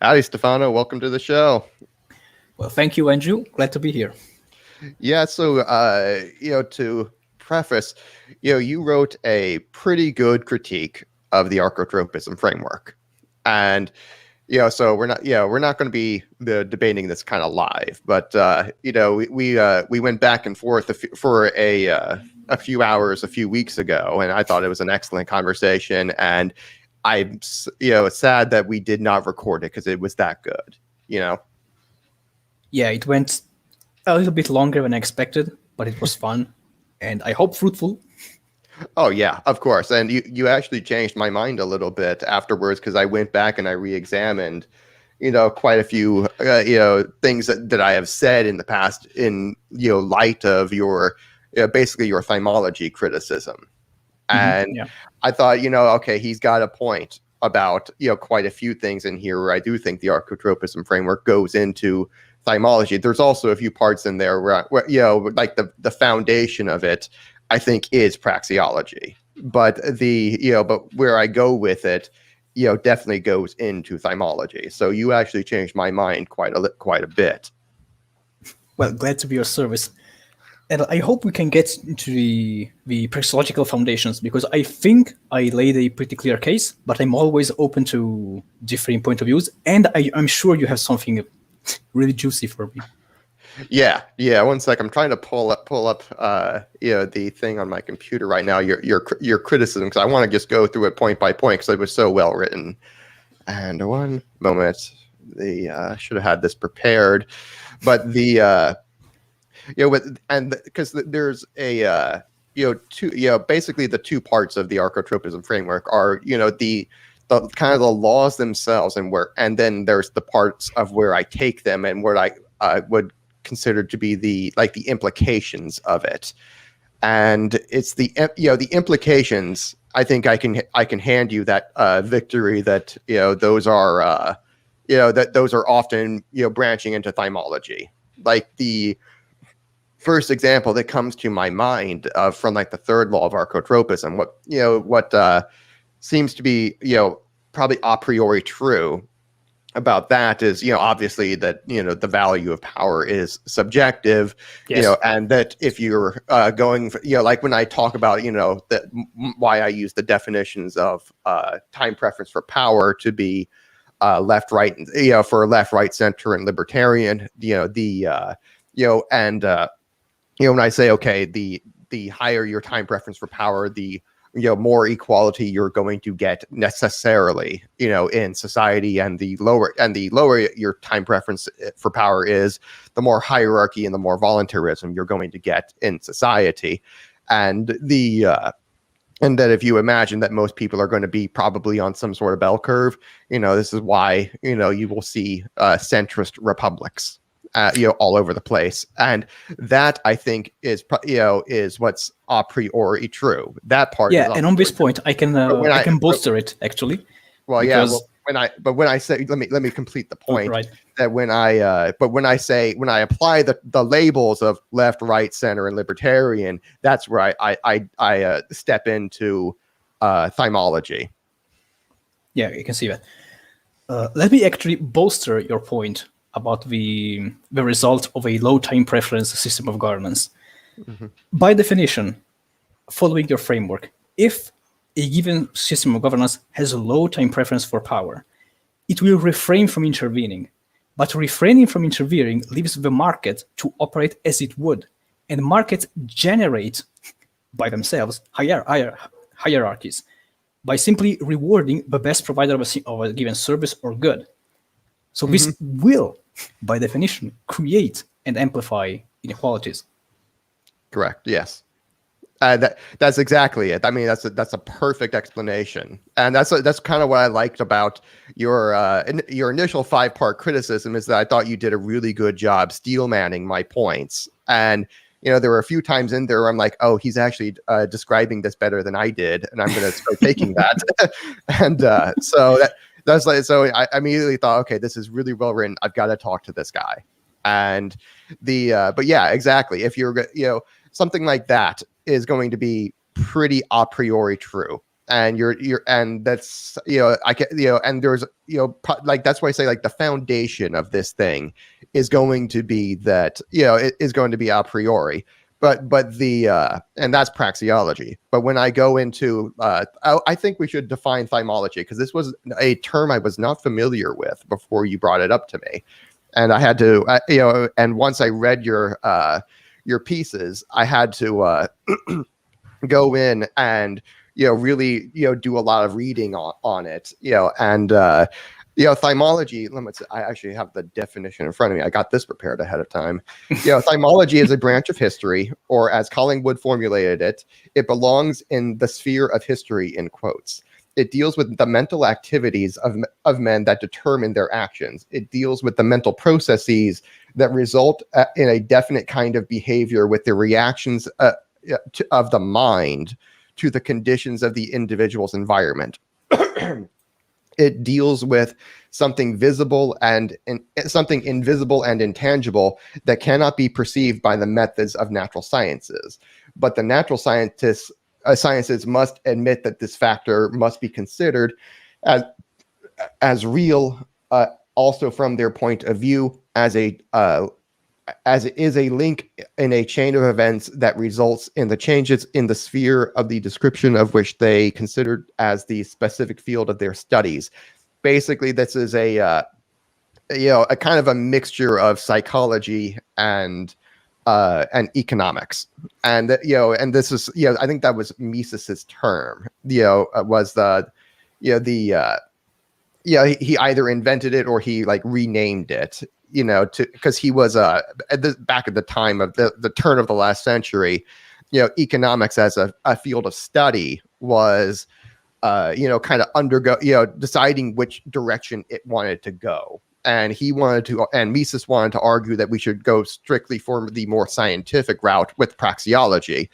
Howdy, Stefano. Welcome to the show. Well, thank you, Andrew. Glad to be here. Yeah, so to preface, you wrote a pretty good critique of the Archotropism framework, and so we're not going to be debating this kind of live, but we went back and forth for a few hours a few weeks ago, and I thought it was an excellent conversation, and I'm sad that we did not record it because it was that good, Yeah, it went a little bit longer than I expected, but it was fun and I hope fruitful. Oh yeah, of course. And you actually changed my mind a little bit afterwards because I went back and I re-examined, quite a few things that I have said in the past in light of your basically your thymology criticism. And Yeah. I thought, okay, he's got a point about quite a few things in here where I do think the archotropism framework goes into thymology. There's also a few parts in there where like the foundation of it I think is praxeology, but but where I go with it, definitely goes into thymology. So you actually changed my mind quite a bit. Well, glad to be of service. And I hope we can get into the praxeological foundations because I think I laid a pretty clear case, but I'm always open to differing point of views. And I'm sure you have something really juicy for me. Yeah. 1 sec. I'm trying to pull up the thing on my computer right now. Your criticism, because I want to just go through it point by point because it was so well written. And one moment, should have had this prepared, but because there's a basically the two parts of the archotropism framework are the kind of the laws themselves and then there's the parts of where I take them and where I would considered to be the implications of it, and it's the implications. I think I can hand you that victory that those are that those are often branching into thymology. Like the first example that comes to my mind from like the third law of archotropism, what seems to be probably a priori true about that is obviously that the value of power is subjective. Yes. And that if you're going for, like when I talk about why I use the definitions of time preference for power to be left right, for left, right, center, and libertarian, when I say okay, the higher your time preference for power, the more equality you're going to get necessarily, in society, and the lower your time preference for power is, the more hierarchy and the more voluntarism you're going to get in society. And and that if you imagine that most people are going to be probably on some sort of bell curve, this is why, you will see centrist republics all over the place. And that I think is what's a priori true. That part. Yeah, and on this point, I can bolster it actually. Well, because, when I say, let me complete the point. Right. That when I apply the labels of left, right, center, and libertarian, that's where I step into thymology. Yeah, you can see that. Let me actually bolster your point about the result of a low time preference system of governance. Mm-hmm. By definition, following your framework, if a given system of governance has a low time preference for power, it will refrain from intervening. But refraining from intervening leaves the market to operate as it would. And markets generate by themselves hierarchies by simply rewarding the best provider of a given service or good. So this will, by definition, create and amplify inequalities. Correct. Yes. That's exactly it. I mean, that's a perfect explanation, and that's kind of what I liked about your initial 5-part criticism, is that I thought you did a really good job steel manning my points. And there were a few times in there where I'm like, oh, he's actually describing this better than I did, and I'm going to start taking that. And that's like, so I immediately thought, okay, this is really well written. I've got to talk to this guy. And but yeah, exactly. If you're something like that is going to be pretty a priori true. and and that's I can and there's like that's why I say like the foundation of this thing is going to be that it is going to be a priori, but the and that's praxeology. But when I go into I think we should define thymology, because this was a term I was not familiar with before you brought it up to me, and I had to and once I read your pieces, I had to go in and really do a lot of reading on it, and thymology. I actually have the definition in front of me. I got this prepared ahead of time. Thymology is a branch of history, or as Collingwood formulated it, it belongs in the sphere of history, in quotes. It deals with the mental activities of men that determine their actions. It deals with the mental processes that result in a definite kind of behavior, with the reactions of the mind to the conditions of the individual's environment. It deals with something visible and something invisible and intangible that cannot be perceived by the methods of natural sciences. But the natural sciences must admit that this factor must be considered as real, also from their point of view, as it is a link in a chain of events that results in the changes in the sphere of the description of which they considered as the specific field of their studies. Basically, this is a kind of a mixture of psychology and economics, and and this is I think that was Mises's term. Was the he either invented it or he like renamed it. Because he was back at the time of the turn of the last century, economics as a field of study was, kind of deciding which direction it wanted to go. And Mises wanted to argue that we should go strictly for the more scientific route with praxeology,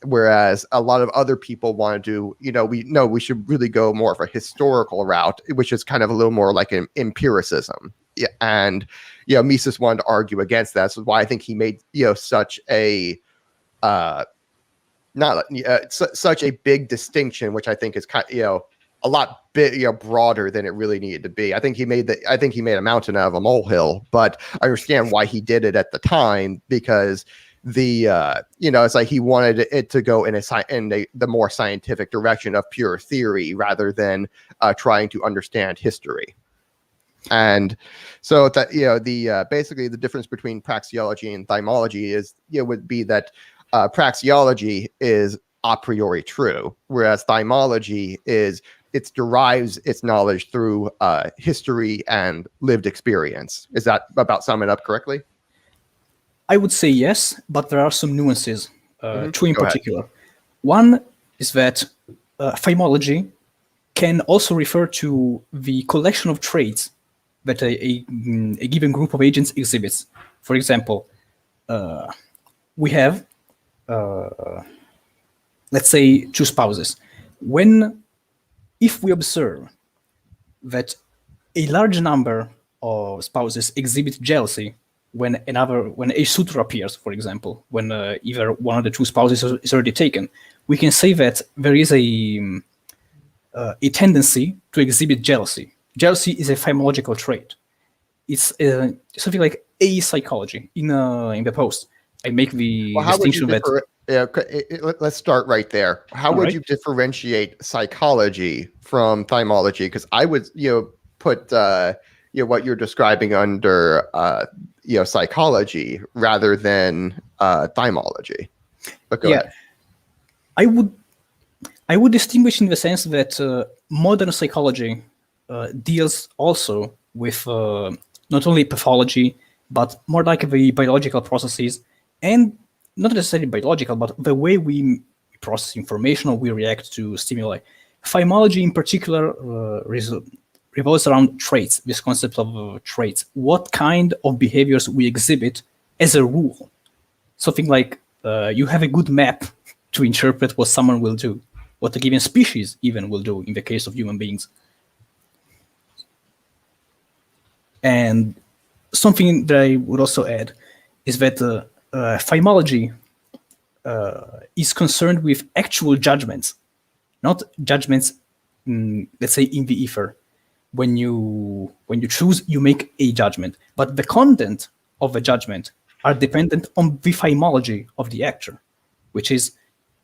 whereas a lot of other people wanted to, we should really go more of a historical route, which is kind of a little more like an empiricism. Yeah, and Mises wanted to argue against that. So why I think he made such a such a big distinction, which I think is kind of, a lot bit broader than it really needed to be. I think he made a mountain out of a molehill, but I understand why he did it at the time, because it's like he wanted it to go in the more scientific direction of pure theory rather than trying to understand history. And so that basically the difference between praxeology and thymology is would be that praxeology is a priori true, whereas thymology derives its knowledge through history and lived experience. Is that about summing up correctly? I would say yes, but there are some nuances, two in Go particular. ahead. One is that thymology can also refer to the collection of traits that a given group of agents exhibits. For example, we have, let's say, two spouses. If we observe that a large number of spouses exhibit jealousy when a suitor appears, for example, when either one of the two spouses is already taken, we can say that there is a tendency to exhibit jealousy. Jealousy is a phymological trait. It's something like a psychology. In the post, I make the distinction that. Let's start right there. How would you differentiate psychology from thymology? Because I would, put what you're describing under, psychology rather than thymology. But go ahead. I would distinguish in the sense that modern psychology deals also with not only pathology, but more like the biological processes, and not necessarily biological, but the way we process information or we react to stimuli. Phymology in particular revolves around traits, this concept of traits. What kind of behaviors we exhibit as a rule. Something like you have a good map to interpret what someone will do, what a given species even will do in the case of human beings. And something that I would also add is that phymology is concerned with actual judgments. not judgments. Let's say in the ether, when you choose, you make a judgment, but the content of the judgment are dependent on the phymology of the actor, which is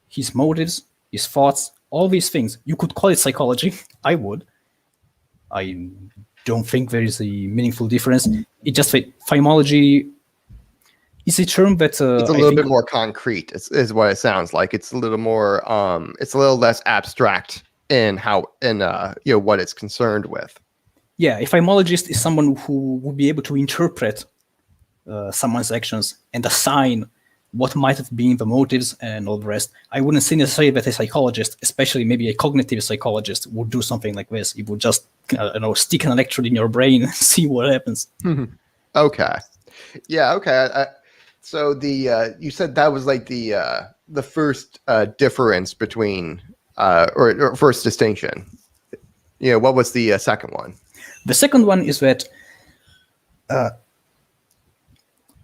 his motives, his thoughts, all these things. You could call it psychology. I would. I don't think there is a meaningful difference. It just phymology is a term that it's a little bit more concrete. Is what it sounds like. It's a little more. It's a little less abstract in what it's concerned with. Yeah, a phymologist is someone who would be able to interpret someone's actions and assign what might have been the motives and all the rest. I wouldn't say necessarily that a psychologist, especially maybe a cognitive psychologist, would do something like this. It would just stick an electrode in your brain and see what happens. Okay. Yeah. Okay. So you said that was like the first difference between or first distinction. Yeah. What was the second one? The second one is that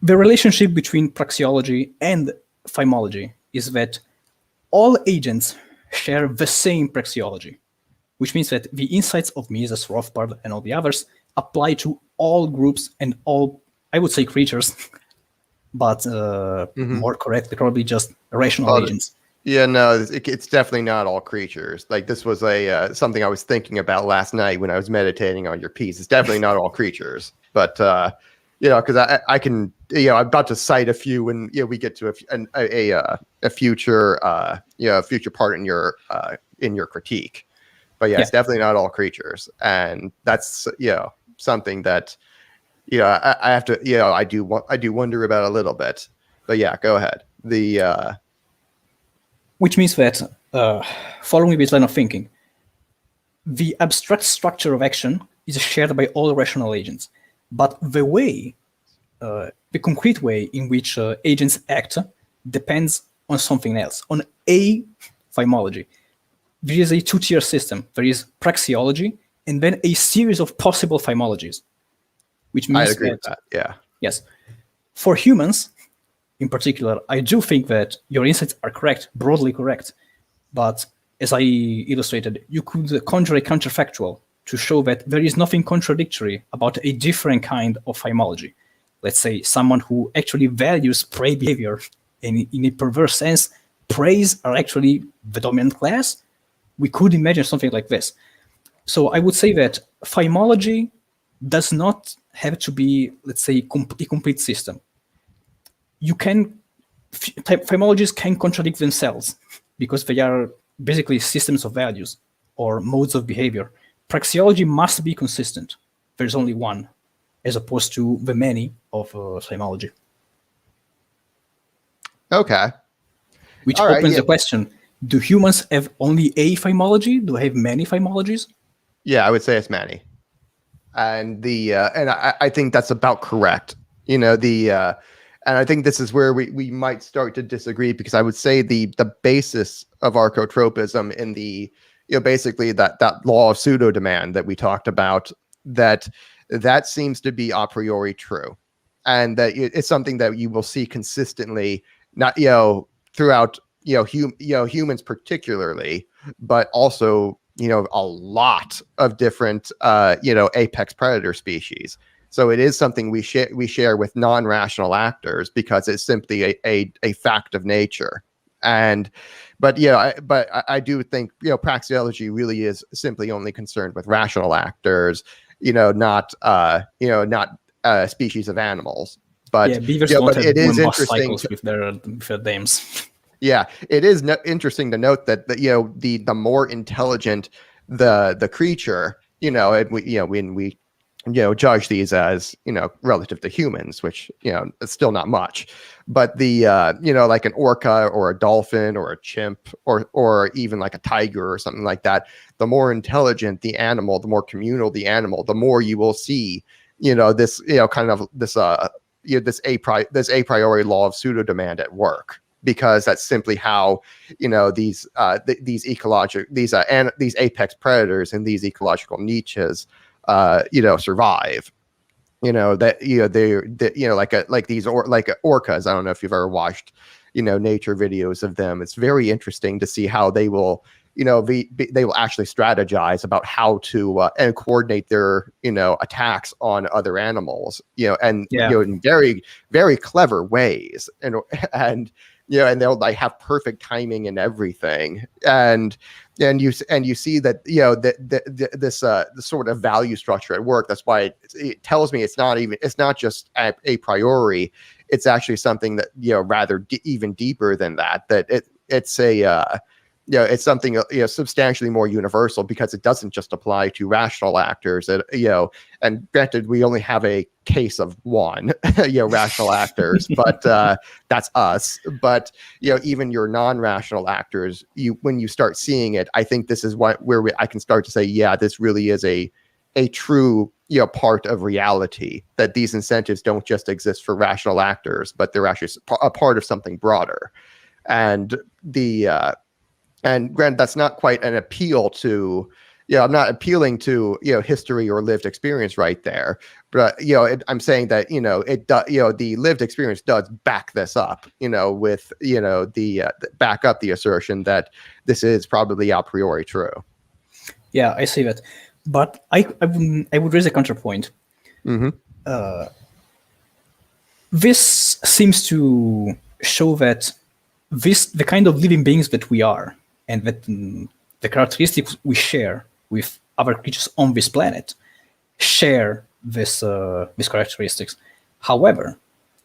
the relationship between praxeology and phymology is that all agents share the same praxeology, which means that the insights of Mises, Rothbard, and all the others apply to all groups and all, I would say, creatures, but more correctly, probably just rational agents. Yeah, no, it's definitely not all creatures. Like this was something I was thinking about last night when I was meditating on your piece. It's definitely not all creatures, but because I can, I'm about to cite a few when we get to a future future part in your critique. But it's definitely not all creatures, and that's something that I have to I do wonder about a little bit. But go ahead. Which means that, following this line of thinking, the abstract structure of action is shared by all rational agents. But the way, the concrete way in which agents act depends on something else, on a phymology. There is a two-tier system. There is praxeology, and then a series of possible phymologies. Which means I agree with that, yeah. Yes. For humans, in particular, I do think that your insights are correct, broadly correct. But as I illustrated, you could conjure a counterfactual to show that there is nothing contradictory about a different kind of phymology. Let's say someone who actually values prey behavior, and in a perverse sense, preys are actually the dominant class. We could imagine something like this. So I would say that phymology does not have to be, let's say, a complete system. Phymologies can contradict themselves because they are basically systems of values or modes of behavior. Praxeology must be consistent. There's only one, as opposed to the many of phymology. Okay. Which opens the question, do humans have only a phymology? Do they have many phymologies? Yeah, I would say it's many. And I think that's about correct. And I think this is where we might start to disagree, because I would say the basis of archotropism in the basically that law of pseudo demand that we talked about, that seems to be a priori true, and that it's something that you will see consistently, not throughout humans particularly, but also a lot of different apex predator species. So it is something we share with non-rational actors because it's simply a fact of nature. But I do think praxeology really is simply only concerned with rational actors, not species of animals. But beavers but it is interesting with their dames. Yeah, it is interesting to note that the more intelligent the creature, and when we judge these as relative to humans, which it's still not much, but the like an orca or a dolphin or a chimp or even like a tiger or something like that, the more intelligent the animal, the more communal the animal, the more you will see this kind of this this a priori law of pseudo demand at work, because that's simply how these apex predators and these ecological niches survive. Like these orcas. I don't know if you've ever watched nature videos of them. It's very interesting to see how they will they will actually strategize about how to and coordinate their attacks on other animals, and in very, very clever ways, and and they'll like have perfect timing and everything, and you see that this sort of value structure at work. That's why it tells me it's not just a priori. It's actually something that rather even deeper than that. That it's it's something substantially more universal, because it doesn't just apply to rational actors. And granted, we only have a case of one rational actors, but that's us. But even your non-rational actors, when you start seeing it, I think this is where I can start to say, yeah, this really is a true part of reality, that these incentives don't just exist for rational actors, but they're actually a part of something broader. And and granted, that's not quite an appeal to, I'm not appealing to, history or lived experience right there. But, I'm saying that, the lived experience does back this up, with, back up the assertion that this is probably a priori true. Yeah, I see that. But I would raise a counterpoint. Mm-hmm. This seems to show that the kind of living beings that we are, and that the characteristics we share with other creatures on this planet share these characteristics. However,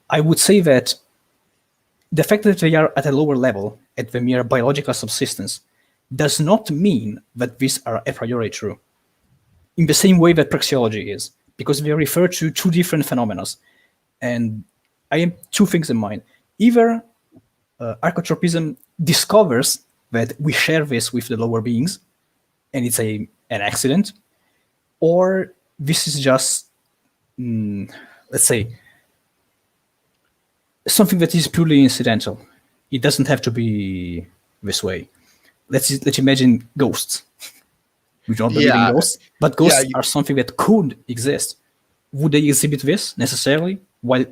I would say that the fact that they are at a lower level, at the mere biological subsistence, does not mean that these are a priori true, in the same way that praxeology is, because they refer to two different phenomena. And I have two things in mind. Either archotropism discovers that we share this with the lower beings, and it's an accident, or this is just, let's say, something that is purely incidental. It doesn't have to be this way. Let's imagine ghosts. We don't believe in ghosts, but ghosts are something that could exist. Would they exhibit this necessarily, while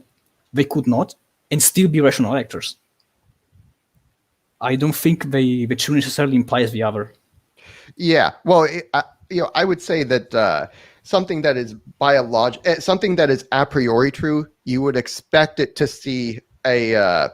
they could not, and still be rational actors? I don't think the two necessarily implies the other. Yeah, well, I would say that something that is something that is a priori true, you would expect it to see the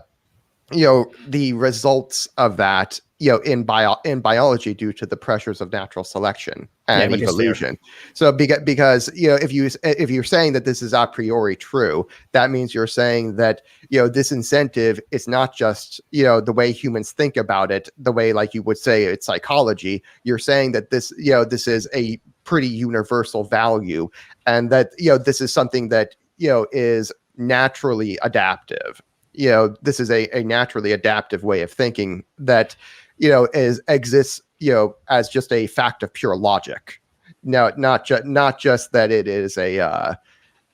results of that, in biology, due to the pressures of natural selection and evolution. So because if you're saying that this is a priori true, that means you're saying that this incentive is not just the way humans think about it, the way like you would say it's psychology. You're saying that this is a pretty universal value, and that this is something that is naturally adaptive. This is a naturally adaptive way of thinking that exists as just a fact of pure logic. Now, not just that it is a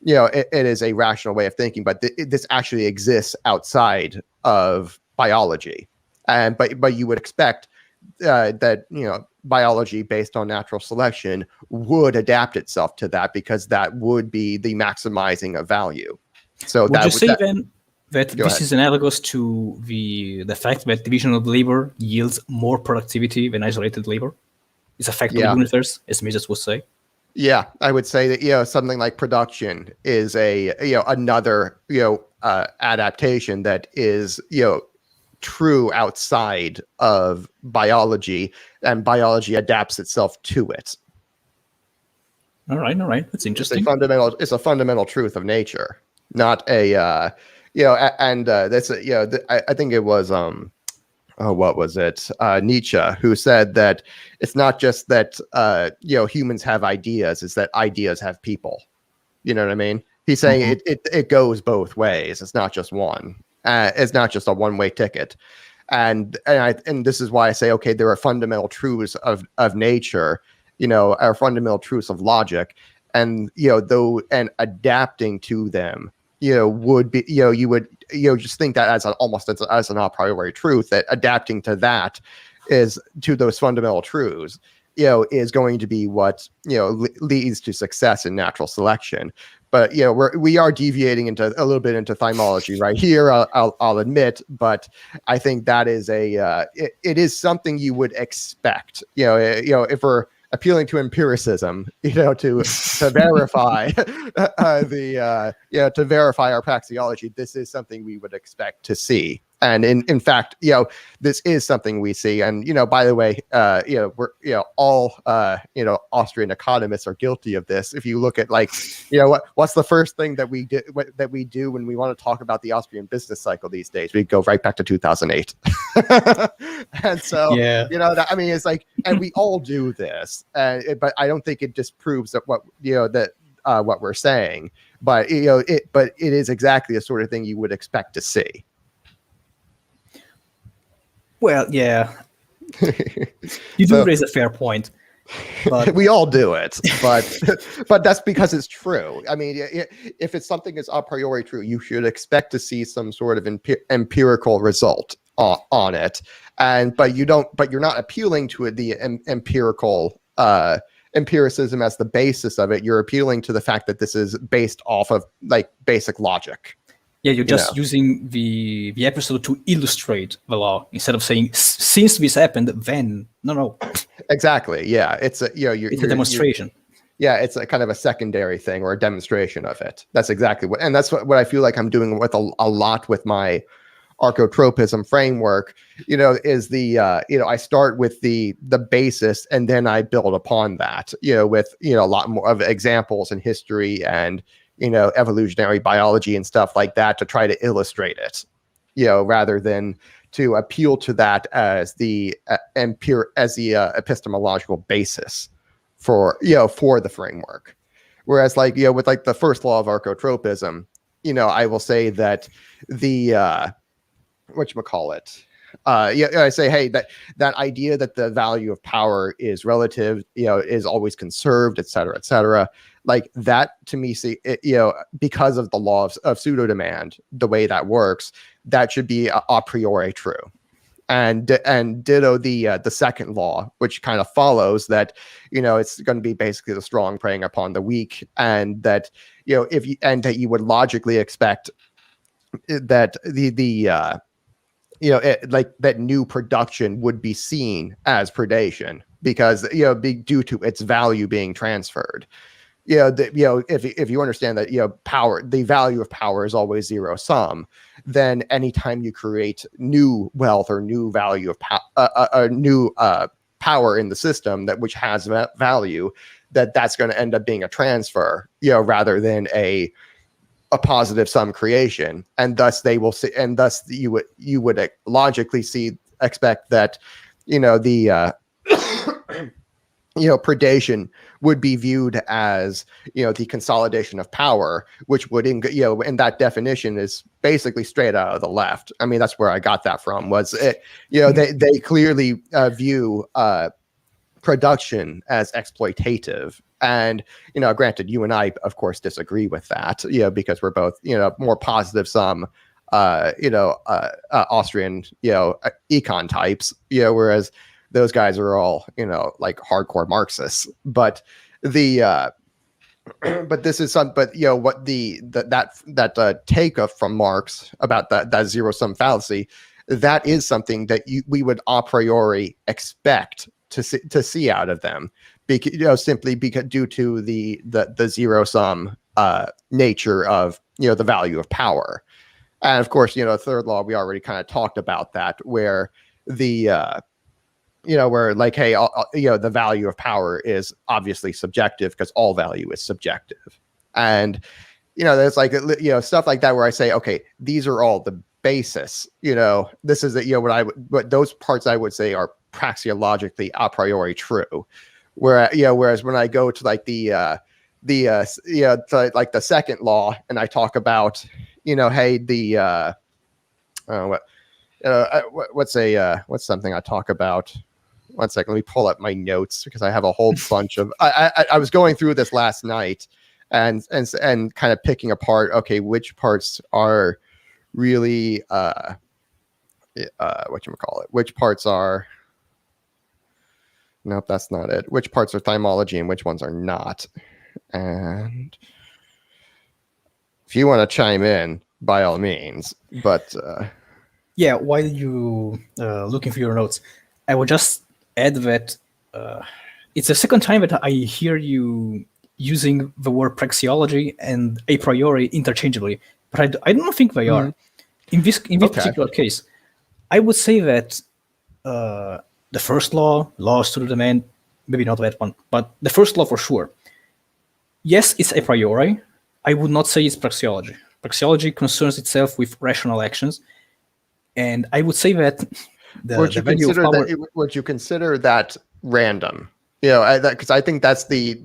it is a rational way of thinking, but this actually exists outside of biology. And but you would expect that biology based on natural selection would adapt itself to that, because that would be the maximizing of value. So would you say then that this is analogous to the fact that division of labor yields more productivity than isolated labor? It's a fact of the universe, as Mises would say. Yeah, I would say that something like production is another adaptation that is true outside of biology, and biology adapts itself to it. All right, that's interesting. It's a fundamental truth of nature, not a that's I think it was what was it, Nietzsche, who said that it's not just that humans have ideas, it's that ideas have people. You know what I mean? He's saying it goes both ways. It's not just one. It's not just a one-way ticket. And this is why I say, okay, there are fundamental truths of nature, are fundamental truths of logic, and and adapting to them would be, you would just think that as an a priori truth, that adapting to that is to those fundamental truths, is going to be what leads to success in natural selection. but we are deviating into a little bit into thymology right here. I'll admit, but I think that is it is something you would expect. If we're appealing to empiricism, to verify to verify our praxeology, this is something we would expect to see. And in fact, this is something we see. And, by the way, we're, all, Austrian economists are guilty of this. If you look at what's the first thing that we do when we want to talk about the Austrian business cycle these days? We go right back to 2008. And so, it's like, and we all do this, but I don't think it disproves that what we're saying, but, but it is exactly the sort of thing you would expect to see. Well, yeah, you do raise a fair point. But we all do it, but that's because it's true. I mean, if it's something that's a priori true, you should expect to see some sort of empirical result on it, but you're not appealing to the empirical empiricism as the basis of it. You're appealing to the fact that this is based off of basic logic. Yeah, you're just using the episode to illustrate the law instead of saying, since this happened, then no. Exactly. Yeah, it's a it's a demonstration. It's a kind of a secondary thing or a demonstration of it. That's exactly what I feel like I'm doing with a lot with my archotropism framework. Is I start with the basis and then I build upon that. With a lot more of examples in history and evolutionary biology and stuff like that to try to illustrate it, rather than to appeal to that as the epistemological basis for the framework. Whereas with the first law of archotropism, I will say that the I say, hey, that idea that the value of power is relative, is always conserved, et cetera, like that to me, because of the law of pseudo demand, the way that works, that should be a priori true. And ditto the second law, which kind of follows that, it's going to be basically the strong preying upon the weak, and that that you would logically expect that that new production would be seen as predation because due to its value being transferred. If you understand that power, the value of power is always zero sum, then anytime you create new wealth or new value of new power in the system which has value, that's going to end up being a transfer, rather than a positive sum creation, and thus they will see, and thus you would logically expect that the predation would be viewed as the consolidation of power, which would and that definition is basically straight out of the left. I mean, that's where I got that from. Was it they clearly view production as exploitative. And, granted, you and I, of course, disagree with that, because we're both, more positive sum, Austrian, econ types, whereas those guys are all, hardcore Marxists. But but this is what that take from Marx about that zero sum fallacy, that is something that we would a priori expect to see out of them. Simply because due to the zero sum nature of the value of power. And of course, third law, we already kind of talked about that, where the where hey, the value of power is obviously subjective because all value is subjective. And there's stuff like that where I say, okay, these are all the basis. This is what those parts I would say are praxeologically a priori true. Whereas when I go to the second law and I talk about hey, what's something I talk about. 1 second, let me pull up my notes because I have a whole bunch of. I was going through this last night and kind of picking apart. Okay, which parts are really which parts are. Nope, that's not it. Which parts are thymology and which ones are not? And if you want to chime in, by all means. But yeah, while you looking for your notes, I will just add that it's the second time that I hear you using the word praxeology and a priori interchangeably, but I don't think they are. In this particular case, I would say that the first laws to the demand, maybe not that one, but the first law for sure. Yes, it's a priori. I would not say it's praxeology. Praxeology concerns itself with rational actions, and I would say that would you consider that random? Because I think that's the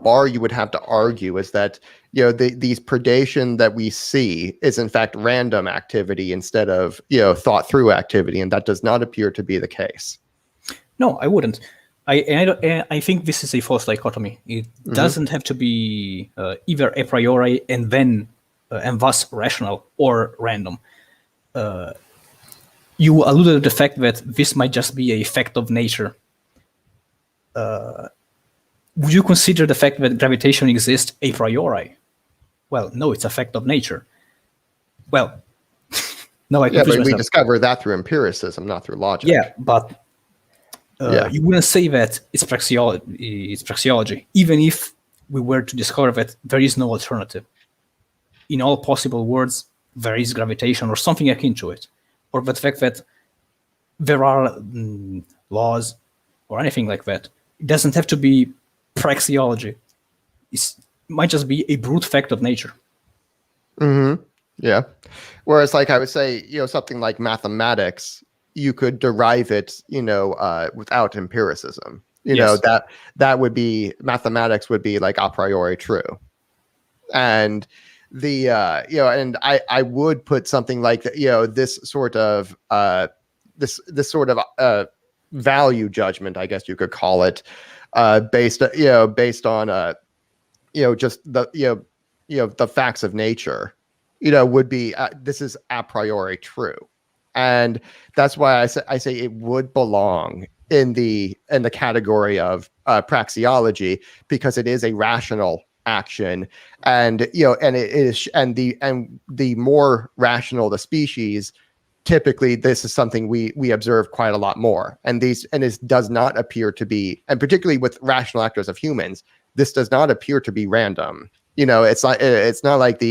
bar you would have to argue is that these predation that we see is in fact random activity instead of thought through activity, and that does not appear to be the case. No, I wouldn't. I think this is a false dichotomy. It doesn't have to be either a priori and thus rational or random. You alluded to the fact that this might just be a fact of nature. Would you consider the fact that gravitation exists a priori? Well, no, it's a fact of nature. Well, no, but we discover that through empiricism, not through logic. Yeah, but you wouldn't say that it's praxeology, even if we were to discover that there is no alternative. In all possible worlds, there is gravitation or something akin to it, or the fact that there are laws or anything like that. It doesn't have to be praxeology. It might just be a brute fact of nature. Yeah. Whereas, like I would say, something like mathematics, you could derive it, without empiricism. That would be, mathematics would be like a priori true. And the and I would put something like this sort of value judgment, I guess you could call it, based on just the facts of nature, would be this is a priori true, and that's why I say it would belong in the category of praxeology, because it is a rational action, and and it is, and the more rational the species, typically this is something we observe quite a lot more, and this does not appear to be, and particularly with rational actors of humans, this does not appear to be random. It's not like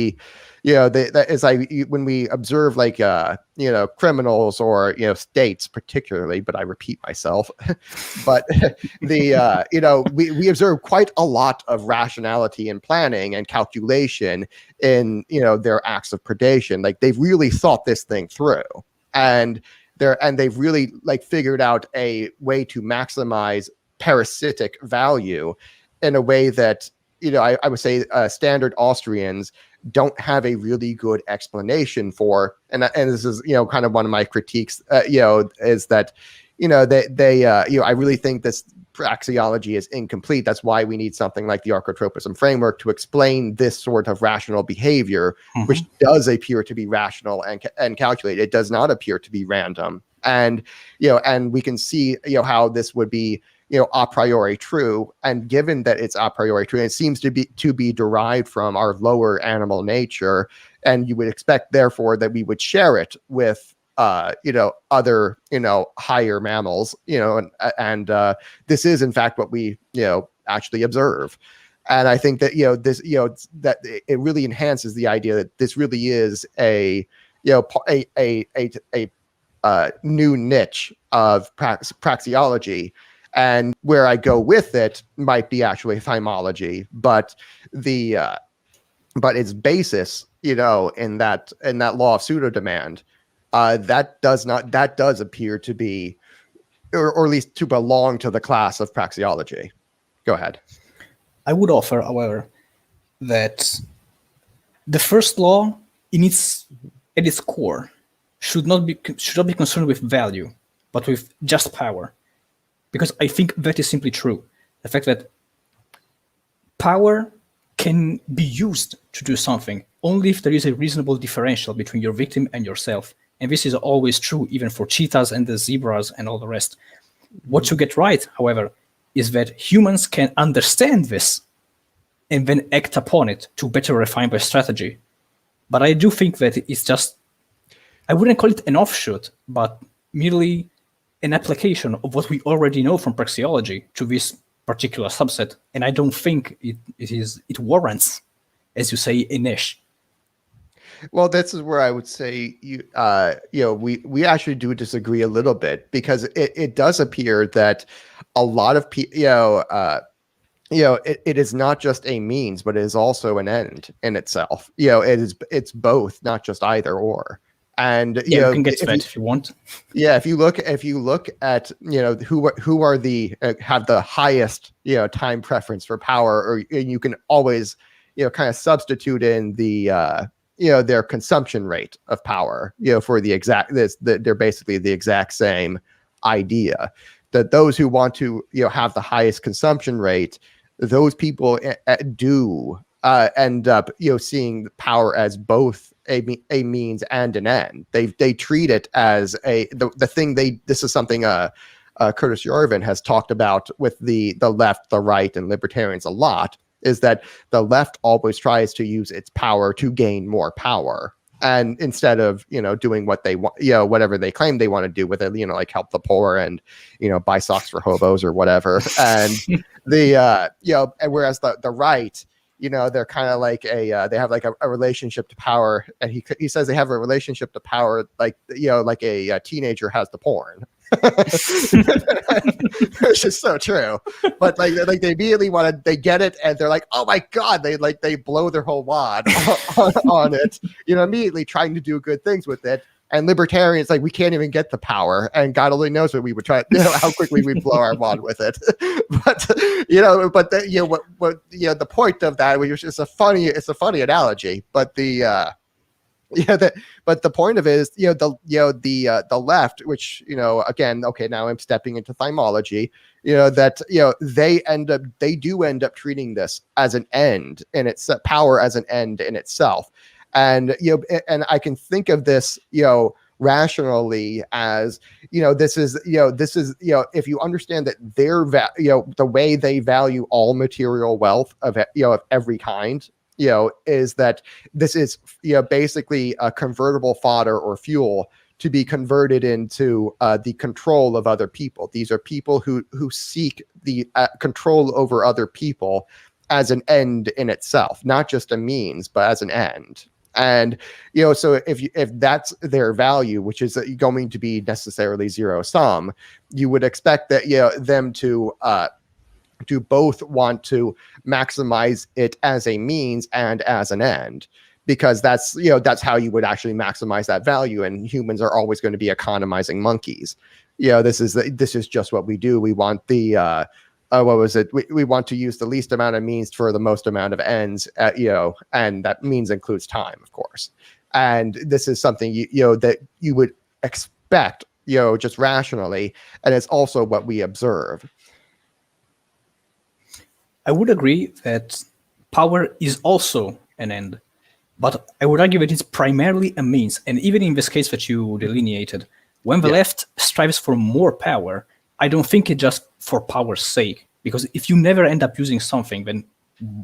it's like when we observe like criminals or states particularly, but I repeat myself, but we observe quite a lot of rationality and planning and calculation in their acts of predation. Like they've really thought this thing through, and they've really like figured out a way to maximize parasitic value in a way that I would say standard Austrians don't have a really good explanation for, and this is kind of one of my critiques, is that they I really think this praxeology is incomplete. That's why we need something like the Archotropism framework to explain this sort of rational behavior, which does appear to be rational and calculated. It does not appear to be random, and and we can see how this would be a priori true, and given that it's a priori true, it seems to be derived from our lower animal nature, and you would expect therefore that we would share it with other higher mammals, and this is in fact what we actually observe. And I think that this that it really enhances the idea that this really is a new niche of praxeology. And where I go with it might be actually thymology, but its basis, in that law of pseudo demand, that does appear to be, or at least to belong to the class of praxeology. Go ahead. I would offer, however, that the first law, at its core, should not be concerned with value, but with just power. Because I think that is simply true. The fact that power can be used to do something only if there is a reasonable differential between your victim and yourself. And this is always true, even for cheetahs and the zebras and all the rest. What you get right, however, is that humans can understand this and then act upon it to better refine their strategy. But I do think that it's just, I wouldn't call it an offshoot, but merely an application of what we already know from praxeology to this particular subset. And I don't think it warrants, as you say, a niche. Well, this is where I would say we actually do disagree a little bit, because it does appear that a lot of people, it is not just a means, but it is also an end in itself. It's both, not just either or. And you can get to that if you want. Yeah, if you look at who are the have the highest time preference for power, or you can always kind of substitute in the their consumption rate of power for the exact they're basically the exact same idea, that those who want to have the highest consumption rate, those people do end up seeing power as both a means and an end. They treat it as the thing this is something Curtis Yarvin has talked about with the left, the right, and libertarians a lot, is that the left always tries to use its power to gain more power, and instead of doing what they want, whatever they claim they want to do with it, like help the poor and buy socks for hobos or whatever, and and whereas the right, they're kind of like they have like a relationship to power, and he says they have a relationship to power like like a teenager has to porn. Which is so true, but like they immediately they get it, and they're like, oh my god, they blow their whole wad on it, immediately trying to do good things with it. And libertarians, like, we can't even get the power, and God only knows what we would try, how quickly we'd blow our wad with it. But the point of that, which is it's a funny analogy, but but the point of it is, the left, which again, okay, now I'm stepping into thymology, that they do end up treating this as an end, and it's power as an end in itself. And and I can think of this rationally as this is if you understand that the way they value all material wealth of every kind, is that this is basically a convertible fodder or fuel to be converted into the control of other people. These are people who seek the control over other people as an end in itself, not just a means, but as an end. And so if that's their value, which is going to be necessarily zero sum, you would expect that them to do both want to maximize it as a means and as an end, because that's how you would actually maximize that value. And humans are always going to be economizing monkeys. This is just what we do. We want the what was it? We want to use the least amount of means for the most amount of ends, and that means includes time, of course. And this is something that you would expect, just rationally, and it's also what we observe. I would agree that power is also an end, but I would argue that it's primarily a means. And even in this case that you delineated, when the left strives for more power, I don't think it's just for power's sake, because if you never end up using something, then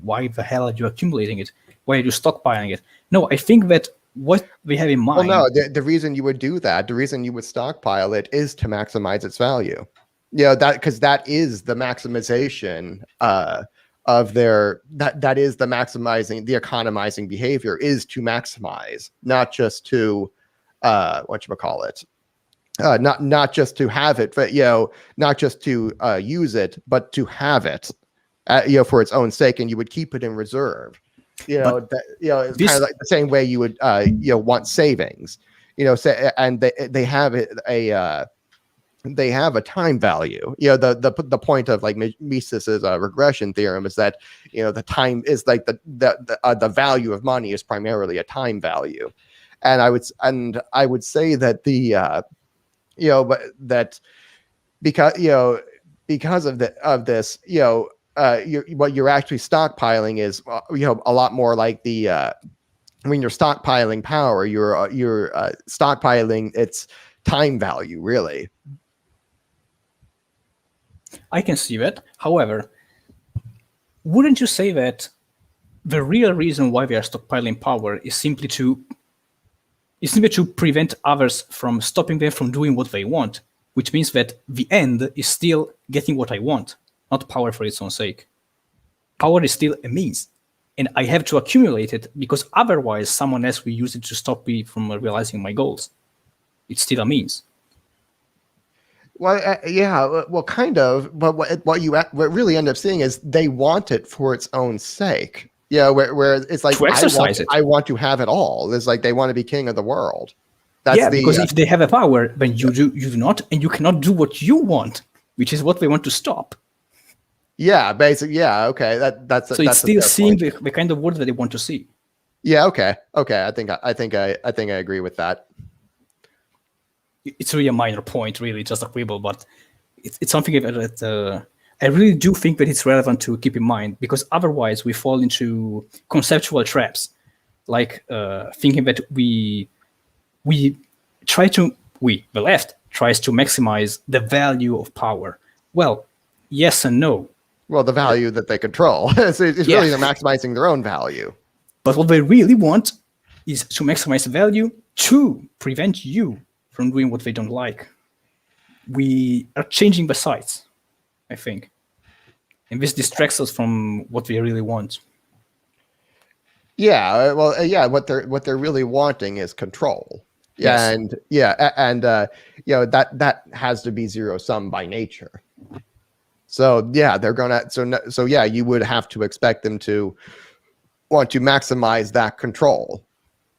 why the hell are you accumulating it? Why are you stockpiling it? No, I think that what we have in mind... Well, no, the reason you would do that, the reason you would stockpile it is to maximize its value. Because that is the maximization of their... That is the maximizing, the economizing behavior is to maximize, not just to... whatchamacallit? Not just to have it, but not just to use it, but to have it, for its own sake, and you would keep it in reserve. It's kind of like the same way you would want savings. And they have a time value. The point of like Mises's regression theorem is that the time is like the value of money is primarily a time value, and I would say that but that because of this, what you're actually stockpiling is a lot more like when you're stockpiling power, you're stockpiling its time value, really. I can see that. However, wouldn't you say that the real reason why we are stockpiling power is simply to prevent others from stopping them from doing what they want, which means that the end is still getting what I want, not power for its own sake. Power is still a means, and I have to accumulate it because otherwise someone else will use it to stop me from realizing my goals. It's still a means. Well, yeah, well, kind of. But what really end up seeing is they want it for its own sake. Yeah, where it's like to exercise I want to have it all. It's like they want to be king of the world. That's because if they have a power, then you do not, and you cannot do what you want, which is what they want to stop. Yeah, basically. Yeah, okay. That's it's still seeing the kind of world that they want to see. Yeah. Okay. I think I agree with that. It's really a minor point, really, just a quibble, but it's something that I really do think that it's relevant to keep in mind, because otherwise we fall into conceptual traps, like thinking that the left tries to maximize the value of power. Well, yes and no. Well, the value that they control. It's really they're maximizing their own value. But what they really want is to maximize the value to prevent you from doing what they don't like. We are changing the sides, I think. And this distracts us from what we really want. Yeah, well, yeah, what they're really wanting is control. Yes. And that has to be zero sum by nature. So yeah, they're gonna. So yeah, you would have to expect them to want to maximize that control,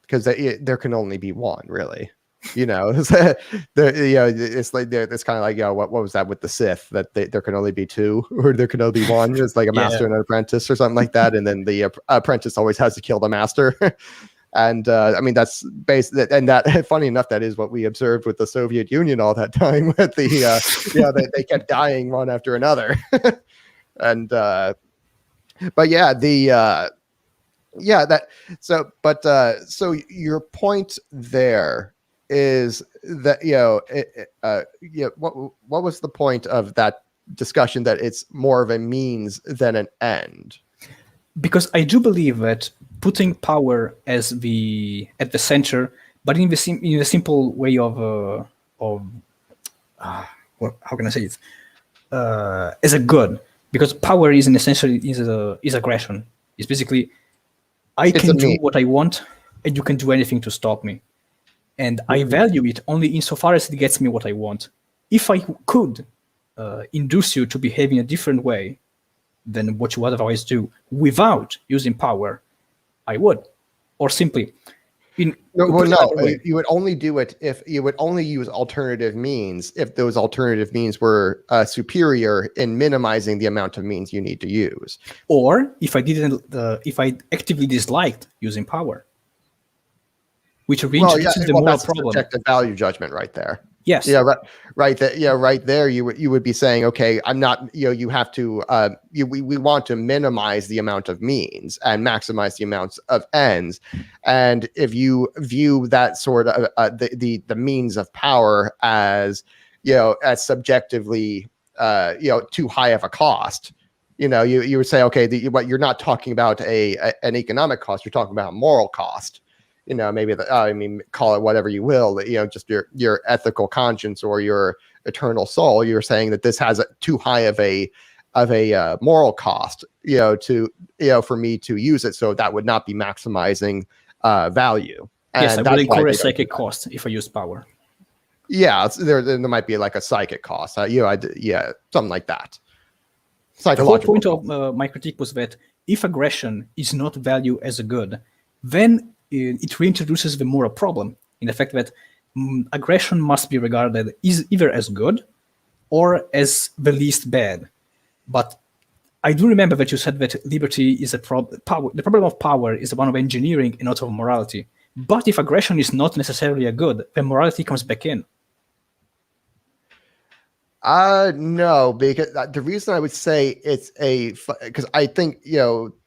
because there can only be one, really. It's like it's kind of like, what was that with the Sith, that there can only be two, or there can only be one? It's like a master and an apprentice or something like that, and then the apprentice always has to kill the master. And I mean, that's based, and that funny enough, that is what we observed with the Soviet Union all that time. With the they kept dying one after another. And but yeah, so your point there is that what was the point of that discussion, that it's more of a means than an end? Because I do believe that putting power at the center, but in the simple way of how can I say it, as a good, because power is is aggression. It's basically, I can do what I want, and you can do anything to stop me. And I value it only insofar as it gets me what I want. If I could induce you to behave in a different way than what you would otherwise do without using power, I would. Or simply, you would only do it if you would only use alternative means if those alternative means were superior in minimizing the amount of means you need to use. Or if I actively disliked using power, which reintroduces the moral problem. Subjective value judgment right there. Yes. Yeah. Right. Right there. You would be saying, okay, I'm not. You have to. We want to minimize the amount of means and maximize the amounts of ends. And if you view that sort of the means of power as as subjectively too high of a cost, you would say, okay, but you're not talking about an economic cost. You're talking about a moral cost. Maybe call it whatever you will, just your ethical conscience or your eternal soul. You're saying that this has too high of a moral cost, for me to use it. So that would not be maximizing value. And yes, I would incur a psychic cost if I use power. Yeah, there might be like a psychic cost. Something like that. The whole point of my critique was that if aggression is not valued as a good, then it reintroduces the moral problem in the fact that aggression must be regarded either as good or as the least bad. But I do remember that you said that liberty is a problem. The problem of power is one of engineering and not of morality. But if aggression is not necessarily a good, then morality comes back in. No, because the reason I would say it's because I think,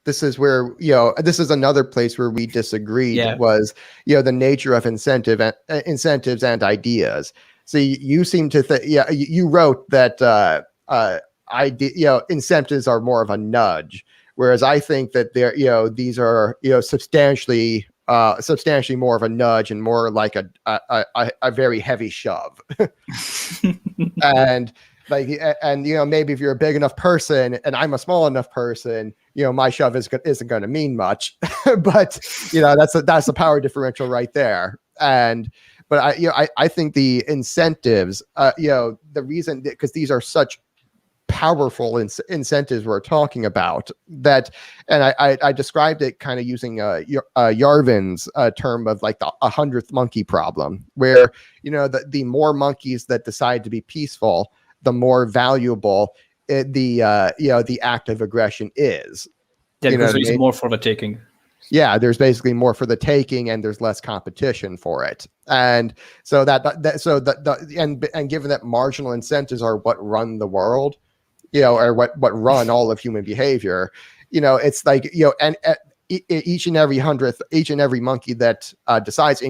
this is where, this is another place where we disagreed was, the nature of incentives and ideas. So you seem to think, you wrote that, incentives are more of a nudge, Whereas I think that they're, these are, substantially more of a nudge and more like a very heavy shove. And like, and maybe if you're a big enough person and I'm a small enough person, my shove isn't going to mean much. But that's a power differential right there. But I think the incentives, the reason, because these are such powerful incentives we're talking about, that, and I described it kind of using Yarvin's term of like the 100th monkey problem, where the more monkeys that decide to be peaceful, the more valuable the act of aggression is. Yeah, because there's more for the taking. Yeah, there's basically more for the taking, and there's less competition for it. And so and given that marginal incentives are what run the world, or what run all of human behavior, it's like, and each and every monkey that decides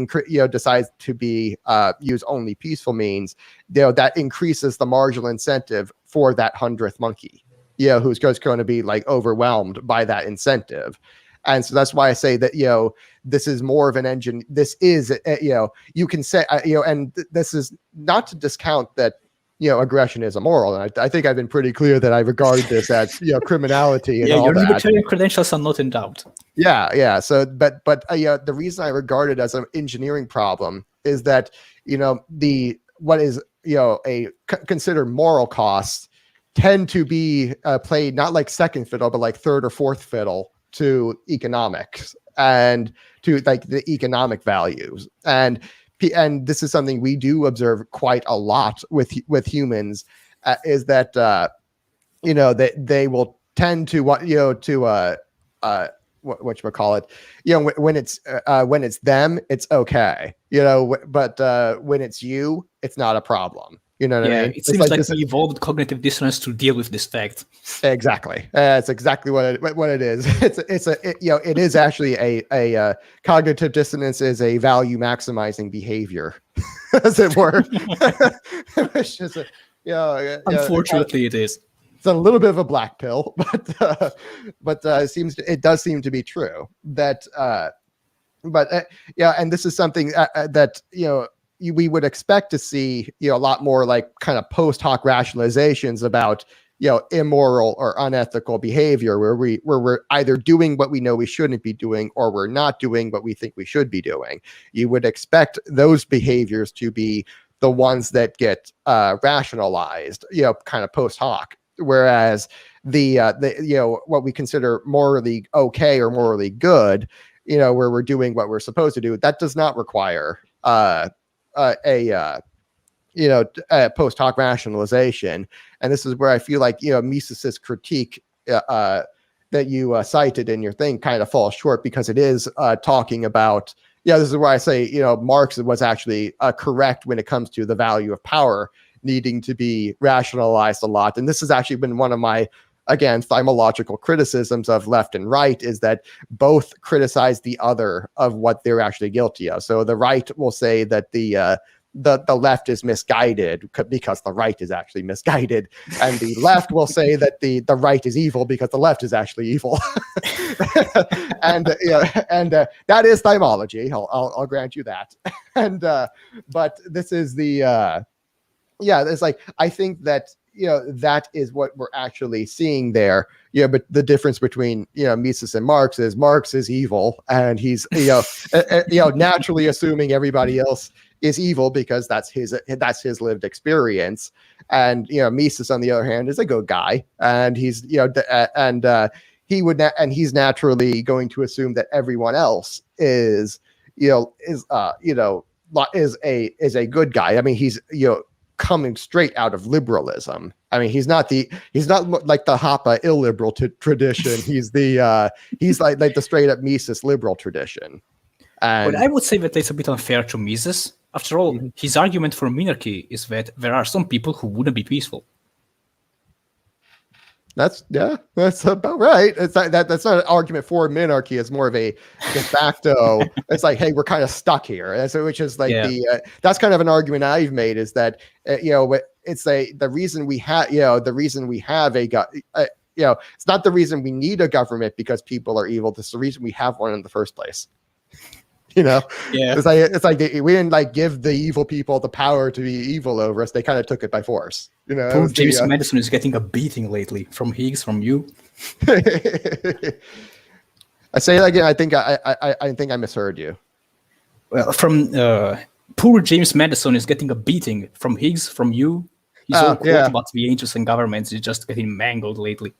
to be use only peaceful means, that increases the marginal incentive for that 100th monkey, who's just going to be like overwhelmed by that incentive. And so that's why I say that, this is more of an engine. This is, you can say, and this is not to discount that, aggression is immoral. And I think I've been pretty clear that I regard this as, criminality. And yeah, all your that. libertarian credentials are not in doubt. Yeah. So, but the reason I regard it as an engineering problem is that, what is, considered moral costs tend to be played not like second fiddle, but like third or fourth fiddle to economics and to like the economic values. And this is something we do observe quite a lot with humans, is that they will tend to when it's them, it's okay, but when it's you, it's not a problem. You know what I mean? It seems like we evolved cognitive dissonance to deal with this fact. Exactly. That's exactly what it is. It is actually a cognitive dissonance is a value maximizing behavior, as it were. Which is Unfortunately, it is. It's a little bit of a black pill, but it does seem to be true that. And this is something that we would expect to see, a lot more like kind of post hoc rationalizations about, immoral or unethical behavior, where we're either doing what we know we shouldn't be doing, or we're not doing what we think we should be doing. You would expect those behaviors to be the ones that get rationalized, kind of post hoc. Whereas the what we consider morally okay or morally good, where we're doing what we're supposed to do, that does not require a post hoc rationalization. And this is where I feel like Mises's critique that you cited in your thing kind of falls short, because it is talking about this is where I say Marx was actually correct when it comes to the value of power needing to be rationalized a lot. And this has actually been one of my, again, thymological criticisms of left and right, is that both criticize the other of what they're actually guilty of. So the right will say that the left is misguided because the right is actually misguided, and the left will say that the right is evil because the left is actually evil. and that is thymology. I'll grant you that. And but this is the it's like, I think that that is what we're actually seeing there. But the difference between Mises and Marx is evil, and he's naturally assuming everybody else is evil because that's his lived experience. And Mises, on the other hand, is a good guy, and he's he's naturally going to assume that everyone else is a good guy. I mean, he's coming straight out of liberalism. I mean, he's not like the Hoppe illiberal tradition. He's like the straight up Mises liberal tradition. And but I would say that it's a bit unfair to Mises. After all, his argument for minarchy is that there are some people who wouldn't be peaceful. That's about right. It's not, that's not an argument for minarchy. It's more of a de facto. It's like, hey, we're kind of stuck here. Which is like that's kind of an argument I've made, is that it's the reason we have it's not the reason we need a government because people are evil. This is the reason we have one in the first place. Yeah, it's like we didn't like give the evil people the power to be evil over us. They kind of took it by force. Poor James Madison is getting a beating lately from Higgs, from you. I say it again. I think I misheard you. Well, from poor James Madison is getting a beating from Higgs, from you. His whole quote about the angels and governments is just getting mangled lately.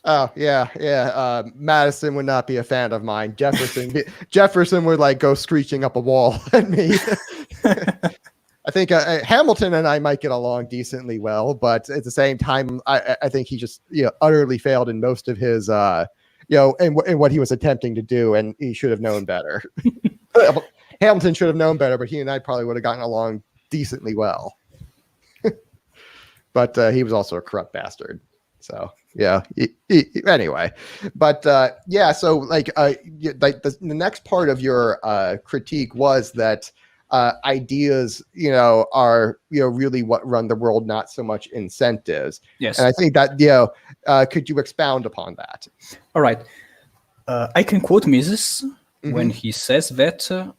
Oh yeah. Madison would not be a fan of mine. Jefferson would like go screeching up a wall at me. I think Hamilton and I might get along decently well, but at the same time, I think he just utterly failed in most of his in what he was attempting to do, and he should have known better. Hamilton should have known better, but he and I probably would have gotten along decently well. But he was also a corrupt bastard. So yeah. Anyway, but so like the next part of your critique was that ideas, are really what run the world, not so much incentives. Yes, and I think that could you expound upon that? All right, I can quote Mises when he says that.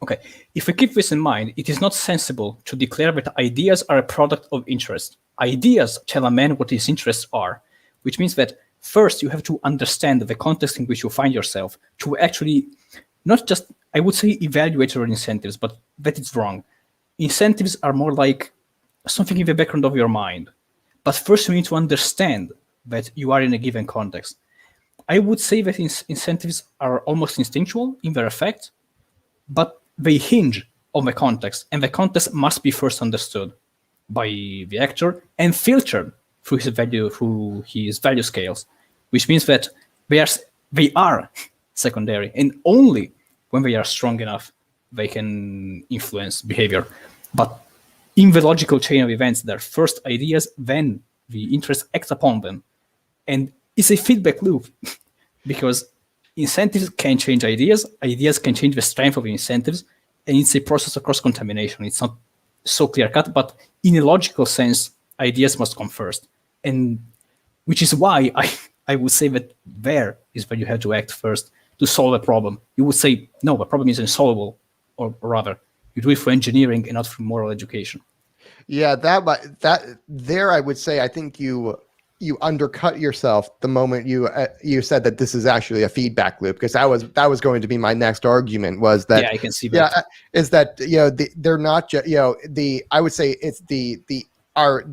Okay, if we keep this in mind, it is not sensible to declare that ideas are a product of interest. Ideas tell a man what his interests are, which means that first you have to understand the context in which you find yourself to actually not just, I would say, evaluate your incentives, but that it's wrong. Incentives are more like something in the background of your mind. But first you need to understand that you are in a given context. I would say that incentives are almost instinctual in their effect, but they hinge on the context, and the context must be first understood by the actor and filtered through his value scales, which means that they are secondary, and only when they are strong enough they can influence behavior. But in the logical chain of events, there are first ideas, then the interest acts upon them, and it's a feedback loop because incentives can change ideas can change the strength of the incentives, and it's a process of cross-contamination. It's not so clear-cut, but in a logical sense, ideas must come first. And which is why I would say that there is where you have to act first to solve a problem. You would say, no, the problem is insoluble, or rather, you do it for engineering and not for moral education. Yeah, that there I would say I think you undercut yourself the moment you said that this is actually a feedback loop, because that was going to be my next argument, was that I can see that. Yeah, is that they're not just I would say it's our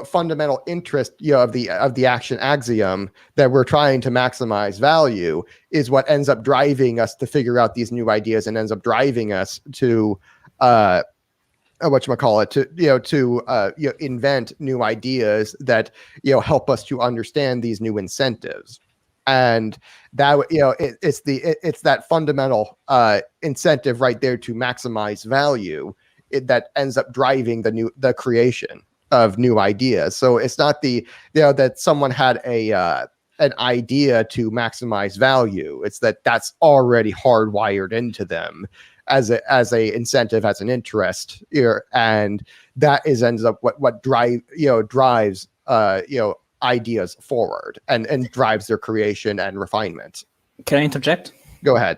fundamental interest of the action axiom that we're trying to maximize value is what ends up driving us to figure out these new ideas and ends up driving us to to invent new ideas that help us to understand these new incentives. And that it's that fundamental incentive right there to maximize value that ends up driving the creation of new ideas. So it's not that someone had an idea to maximize value. It's that's already hardwired into them as a incentive, as an interest here, and that ends up what drives ideas forward and drives their creation and refinement. Can I interject? Go ahead.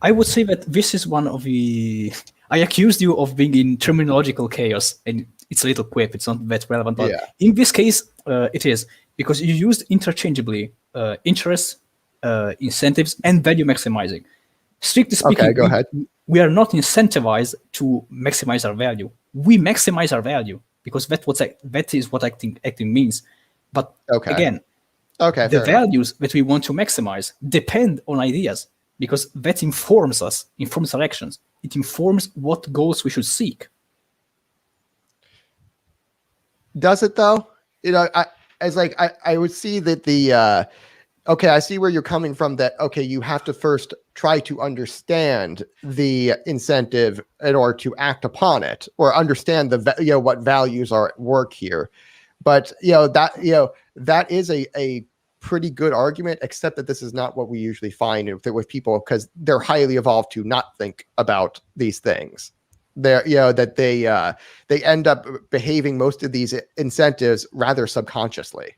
I would say that this is one of the. I accused you of being in terminological chaos, and it's a little quip. It's not that relevant, but in this case, it is, because you used interchangeably interests, incentives, and value maximizing. Strictly speaking, okay, go ahead. We are not incentivized to maximize our value. We maximize our value because that is what acting means. But again, the values that we want to maximize depend on ideas, because that informs our actions. It informs what goals we should seek. Does it though? I would see that I see where you're coming from, that, you have to first try to understand the incentive in order to act upon it, or understand what values are at work here. But, that is a pretty good argument, except that this is not what we usually find with people, because they're highly evolved to not think about these things. That they end up behaving most of these incentives rather subconsciously.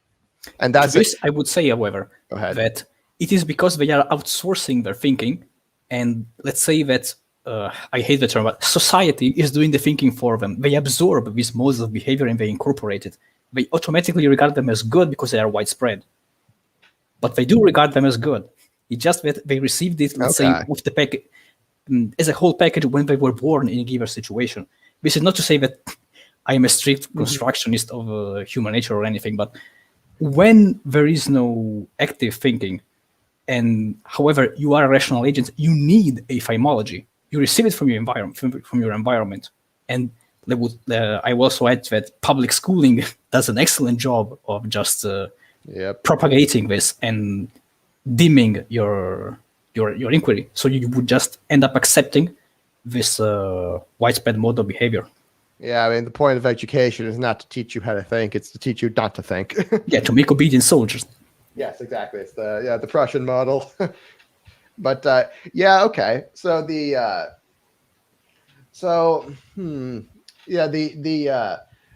And that's this, I would say, however, Go ahead. that it is because they are outsourcing their thinking, and let's say that I hate the term, but society is doing the thinking for them. They absorb these modes of behavior and they incorporate it. They automatically regard them as good because they are widespread. But they do regard them as good. It's just that they received it, let's say, with the package as a whole package when they were born in a given situation. This is not to say that I am a strict constructionist of human nature or anything, but when there is no active thinking, and however you are a rational agent, you need a phymology. You receive it from your environment, and I will also add that public schooling does an excellent job of just propagating this and dimming your inquiry. So you would just end up accepting this widespread mode of behavior. Yeah, I mean, the point of education is not to teach you how to think; it's to teach you not to think. Yeah, to make obedient soldiers. Yes, exactly. It's the Prussian model. But okay. So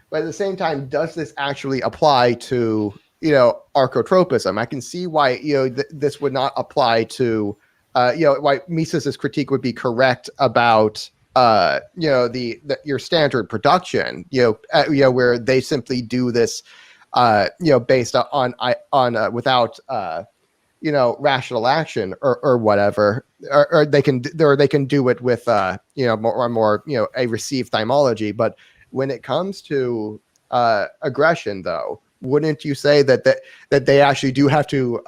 but at the same time, does this actually apply to archotropism? I can see why this would not apply to why Mises's critique would be correct about your standard production where they simply do this based on without rational action or whatever, or they can do it with more a received thymology. But when it comes to aggression, though, wouldn't you say that they actually do have to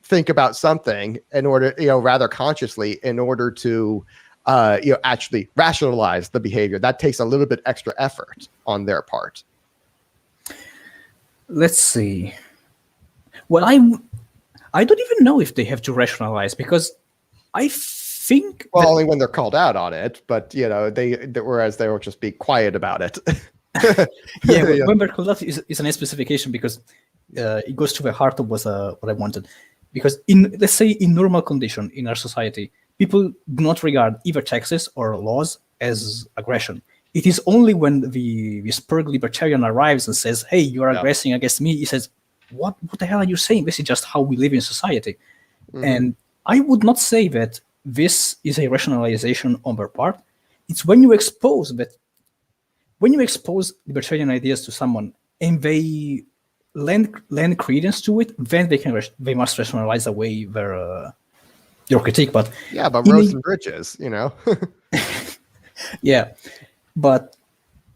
think about something in order, rather consciously, in order to actually rationalize the behavior? That takes a little bit extra effort on their part. Let's see. Well, I don't even know if they have to rationalize, because I think only when they're called out on it, but whereas they will just be quiet about it. When they're called out is an specification, because it goes to the heart of what I wanted. Because let's say in normal condition in our society, people do not regard either taxes or laws as aggression. It is only when the spurg libertarian arrives and says, "Hey, you are aggressing against me," he says, What the hell are you saying? This is just how we live in society. Mm-hmm. And I would not say that this is a rationalization on their part. It's when you expose libertarian ideas to someone and they lend credence to it, then they must rationalize away your critique. But roads and bridges, Yeah, but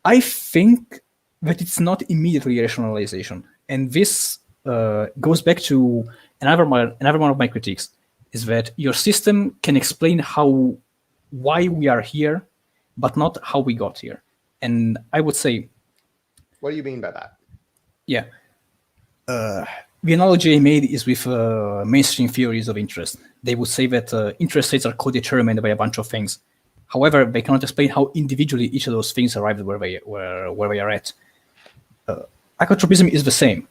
I think that it's not immediately rationalization, and this goes back to another one of my critiques, is that your system can explain why we are here, but not how we got here. And I would say, what do you mean by that? Yeah, the analogy I made is with mainstream theories of interest. They would say that interest rates are co-determined by a bunch of things. However, they cannot explain how individually each of those things arrived where they are at. Archotropism is the same.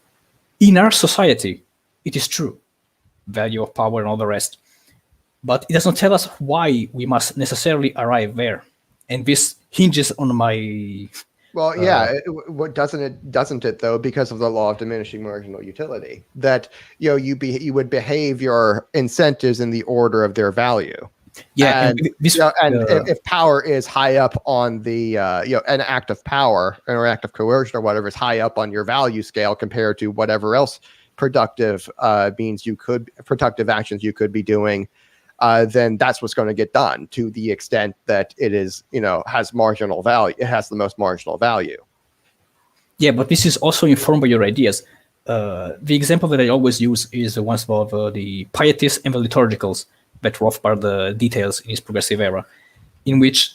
In our society, it is true. Value of power and all the rest. But it does not tell us why we must necessarily arrive there. And this hinges on my... Well, doesn't it though, because of the law of diminishing marginal utility, that you would behave your incentives in the order of their value. Yeah, and if power is high up on the an act of power or act of coercion or whatever is high up on your value scale compared to whatever else productive productive actions you could be doing, then that's what's going to get done to the extent that it is has marginal value. It has the most marginal value. Yeah, but this is also informed by your ideas. The example that I always use is the ones of the pietists and the liturgicals that Rothbard details in his progressive era, in which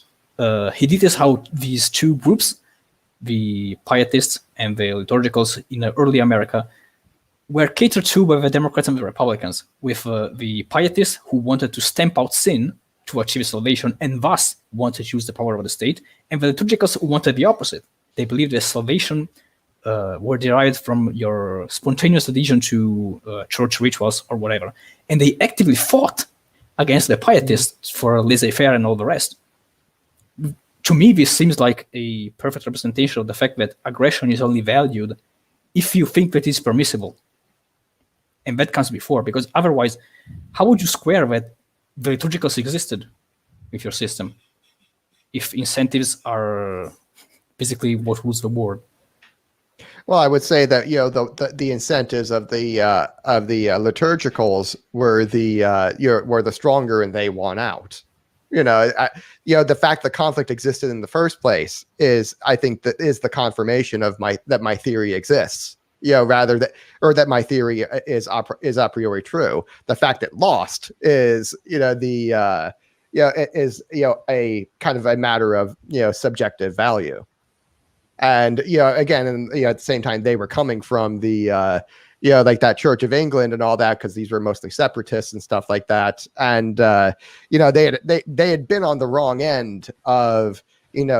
he details how these two groups, the pietists and the liturgicals in early America, were catered to by the Democrats and the Republicans, with the pietists who wanted to stamp out sin to achieve salvation and thus wanted to use the power of the state, and the liturgicals who wanted the opposite. They believed that salvation were derived from your spontaneous adhesion to church rituals or whatever. And they actively fought against the pietists for laissez-faire and all the rest. To me, this seems like a perfect representation of the fact that aggression is only valued if you think that it's permissible. and that comes before, because otherwise, how would you square that the liturgicals existed with your system if incentives are basically what rules the board? Well, I would say that the incentives of the liturgicals were the stronger, and they won out. The fact that conflict existed in the first place is, I think, that is the confirmation of that my theory exists. Rather that my theory is a priori true. The fact it lost is a kind of a matter of subjective value. And again, and at the same time, they were coming from the like that Church of England and all that, because these were mostly separatists and stuff like that. And they had been on the wrong end of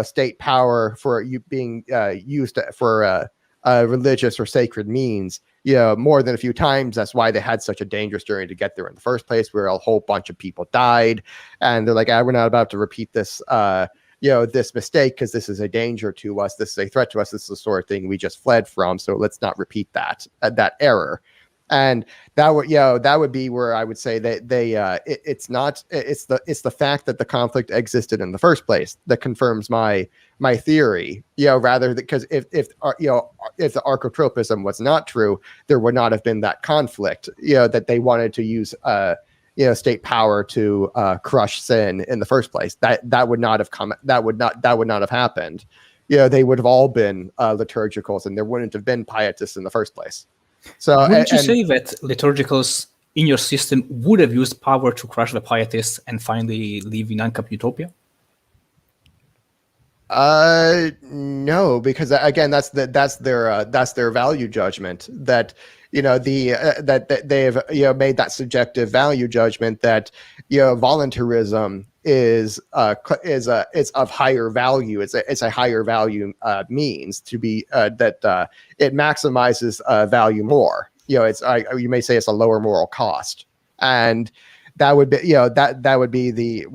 state power for being used for religious or sacred means more than a few times. That's why they had such a dangerous journey to get there in the first place, where a whole bunch of people died, and they're like, we're not about to repeat this this mistake, because this is a danger to us, this is a threat to us, this is the sort of thing we just fled from, so let's not repeat that error. And that would be where I would say that it's the fact that the conflict existed in the first place that confirms my theory, rather, because if the Archotropism was not true, there would not have been that conflict, that they wanted to use state power to crush sin in the first place. That would not have come. That would not have happened. They would have all been liturgicals, and there wouldn't have been pietists in the first place. So wouldn't you say that liturgicals in your system would have used power to crush the pietists and finally live in uncapped utopia? No, because again, that's their value judgment, that that they have made that subjective value judgment that voluntarism is of higher value. It's a higher value means to be that it maximizes value more. You may say it's a lower moral cost, and that would be that would be the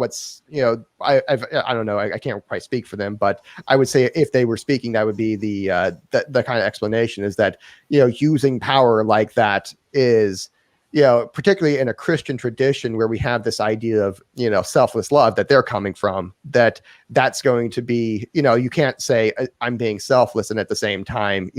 I don't know, I can't quite speak for them, but I would say if they were speaking, that would be the kind of explanation, is that using power like that is particularly in a Christian tradition where we have this idea of selfless love that they're coming from, that's going to be you can't say I'm being selfless and at the same time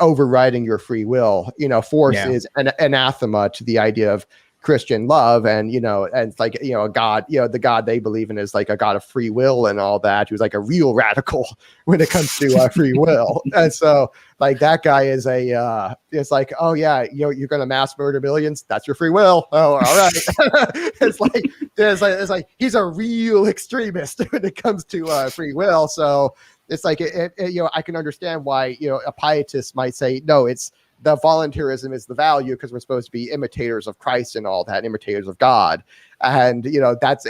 overriding your free will. Force is an anathema to the idea of Christian love, and and it's like a God, the God they believe in is like a God of free will and all that, who's like a real radical when it comes to free will. And so like that guy is it's like, oh yeah, you're gonna mass murder millions, that's your free will. Oh, all right. it's like he's a real extremist when it comes to free will. So it's like I can understand why a pietist might say no, it's the voluntarism is the value, because we're supposed to be imitators of Christ and all that, imitators of God. And, that's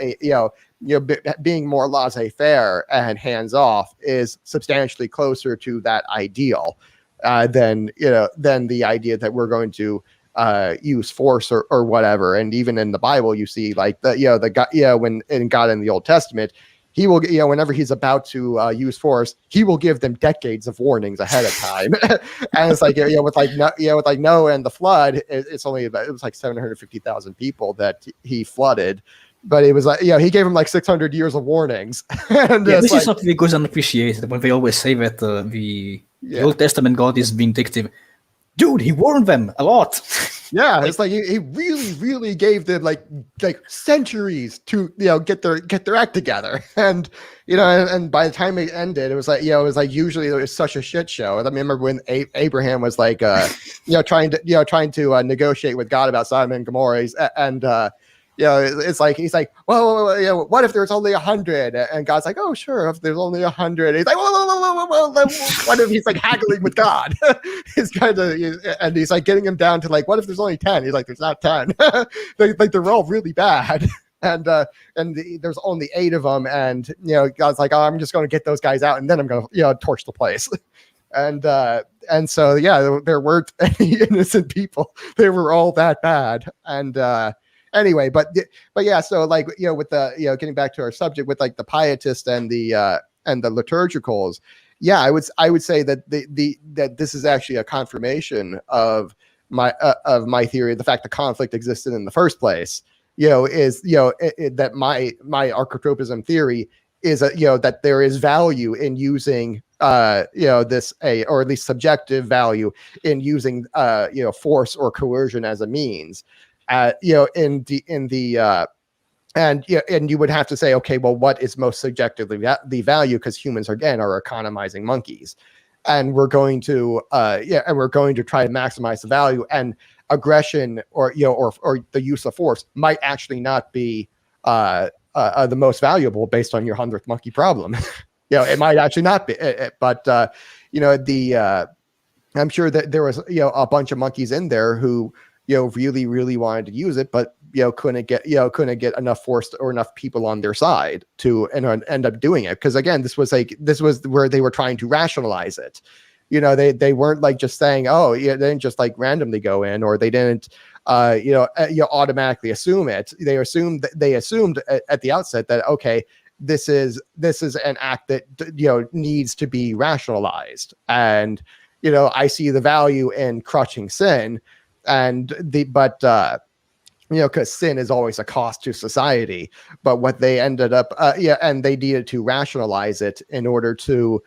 being more laissez-faire and hands-off is substantially closer to that ideal than the idea that we're going to use force or whatever. And even in the Bible, you see like the God, when in God in the Old Testament, he will, whenever he's about to use force, he will give them decades of warnings ahead of time. And it's like, with Noah and the flood, it was like 750,000 people that he flooded, but it was like, he gave them like 600 years of warnings. And this is something that goes unappreciated when they always say that the Old Testament God is vindictive. Dude, he warned them a lot. Yeah, it's like he really, really gave them like centuries to get their act together, and and by the time it ended, it was like usually it was such a shit show. I remember when Abraham was like trying to negotiate with God about Sodom and Gomorrah, and it's like he's like, well, what if there's only 100? And God's like, oh sure, if there's only 100. He's like, whoa, what if he's like haggling with God? He's kind of, and he's like getting him down to like, what if there's only 10? He's like, there's not 10. they're all really bad. And there's only 8 of them, and God's like, oh, I'm just going to get those guys out, and then I'm going to torch the place. And so there weren't any innocent people. They were all that bad. And anyway, but yeah, so like with the getting back to our subject with like the pietists and the liturgicals, I would say that that this is actually a confirmation of my theory, the fact that conflict existed in the first place, is that my archotropism theory is that there is value in using this or at least subjective value in using force or coercion as a means, in the and you would have to say, okay, well, what is most subjectively the value? Because humans again are economizing monkeys, and we're going to try to maximize the value, and aggression or the use of force might actually not be the most valuable based on your 100th monkey problem. It might actually not be, but I'm sure that there was a bunch of monkeys in there who really, really wanted to use it, but couldn't get enough force or enough people on their side to end up doing it. Because again, this was where they were trying to rationalize it. They weren't like just saying, they didn't just like randomly go in, or they didn't automatically assume it. They assumed at the outset that, okay, this is an act that needs to be rationalized, and I see the value in crushing sin, because sin is always a cost to society. But what they ended up and they needed to rationalize it in order to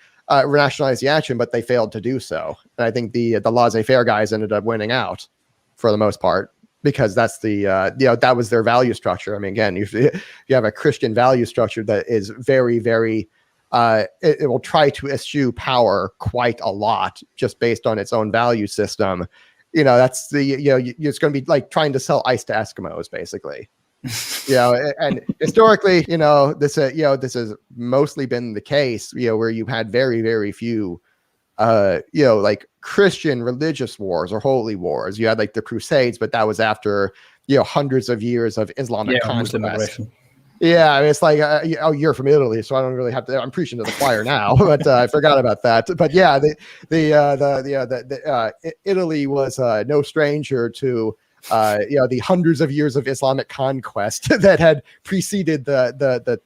rationalize the action, but they failed to do so. And I think the laissez-faire guys ended up winning out for the most part, because that's that was their value structure. I mean, again, if you have a Christian value structure that is very, very it will try to eschew power quite a lot just based on its own value system. That's it's going to be like trying to sell ice to Eskimos, basically. And historically, this has mostly been the case, where you had very, very few, like Christian religious wars or holy wars. You had like the Crusades, but that was after, hundreds of years of Islamic conquest. Yeah, I mean, it's like, you're from Italy, so I don't really have to. I'm preaching to the choir now, but I forgot about that. But yeah, Italy was no stranger to the hundreds of years of Islamic conquest that had preceded the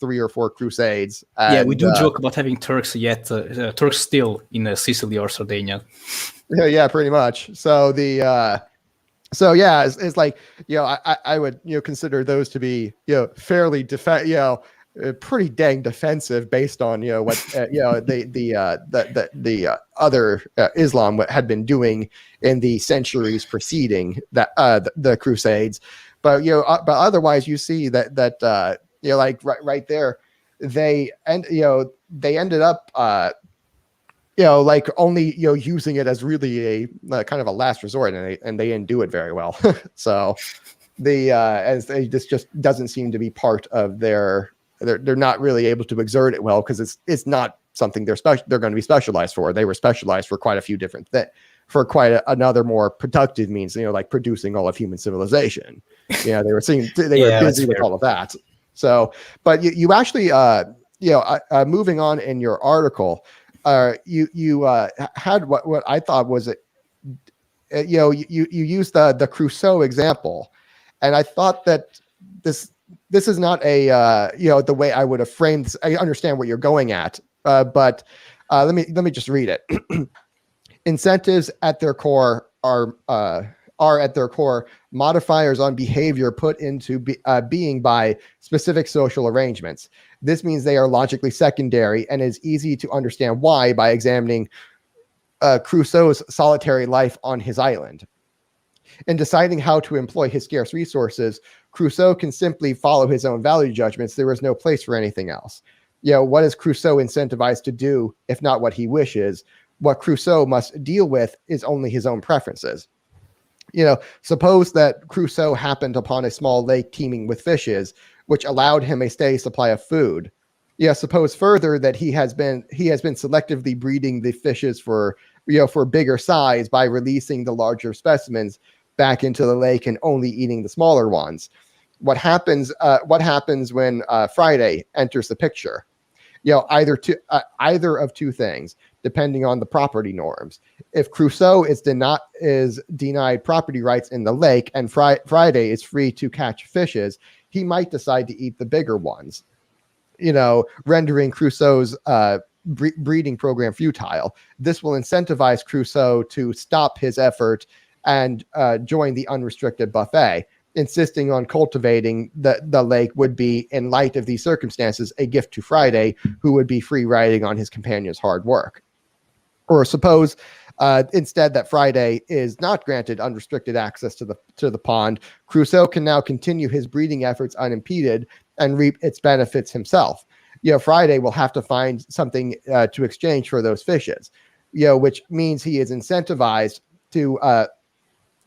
3 or 4 crusades. And, we do joke about having Turks Turks still in Sicily or Sardinia. Yeah, pretty much. So it's like, I would consider those to be fairly pretty dang defensive based on what the other Islam had been doing in the centuries preceding that the Crusades. But but otherwise you see that like right there, they ended up like only using it as really a kind of a last resort, and they didn't do it very well. So this just doesn't seem to be part of they're not really able to exert it well, because it's not something they're going to be specialized for. They were specialized for quite a few different things, for another more productive means, like producing all of human civilization. They were busy with all of that. So, but you actually moving on in your article, you had what I thought was you used the Crusoe example, and I thought that this is not the way I would have framed this. I understand what you're going at, but let me just read it. Incentives at their core are at their core modifiers on behavior put into being by specific social arrangements. This means they are logically secondary, and is easy to understand why by examining Crusoe's solitary life on his island. In deciding how to employ his scarce resources, Crusoe can simply follow his own value judgments. There is no place for anything else. What is Crusoe incentivized to do, if not what he wishes? What Crusoe must deal with is only his own preferences. Suppose that Crusoe happened upon a small lake teeming with fishes, which allowed him a steady supply of food. Suppose further that he has been selectively breeding the fishes for bigger size by releasing the larger specimens back into the lake and only eating the smaller ones. What happens when Friday enters the picture? Either of two things, depending on the property norms. If Crusoe is denied property rights in the lake, and Friday is free to catch fishes, he might decide to eat the bigger ones, rendering Crusoe's breeding program futile. This will incentivize Crusoe to stop his effort and join the unrestricted buffet, insisting on cultivating the lake would be, in light of these circumstances, a gift to Friday, who would be free riding on his companion's hard work. Or suppose instead that Friday is not granted unrestricted access to the pond, Crusoe can now continue his breeding efforts unimpeded and reap its benefits himself. Friday will have to find something to exchange for those fishes, which means he is incentivized to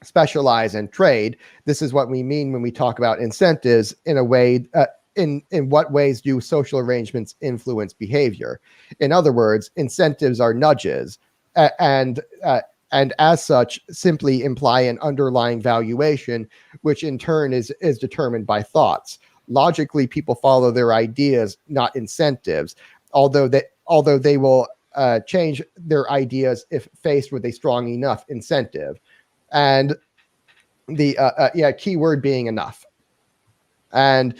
specialize and trade. This is what we mean when we talk about incentives in a way. In what ways do social arrangements influence behavior? In other words, incentives are nudges, and as such simply imply an underlying valuation, which in turn is determined by thoughts. Logically, people follow their ideas, not incentives, although they will change their ideas if faced with a strong enough incentive. And the key word being enough. And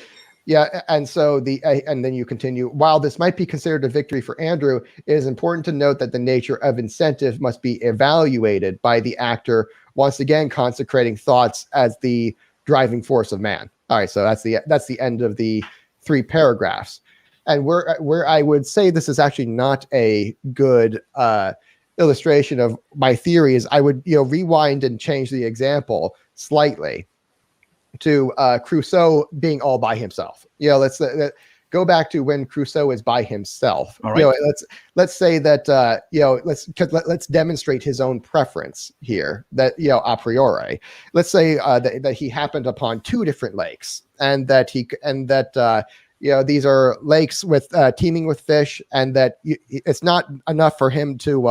so and then you continue. While this might be considered a victory for Andrew, it is important to note that the nature of incentive must be evaluated by the actor, once again consecrating thoughts as the driving force of man. All right, so that's the end of the 3 paragraphs. And where I would say this is actually not a good illustration of my theory is I would rewind and change the example slightly to Crusoe being all by himself. Let's go back to when Crusoe is by himself. All right. Let's say that let's demonstrate his own preference here. That a priori, let's say that he happened upon 2 different lakes, and that these are lakes with teeming with fish, and that it's not enough for him to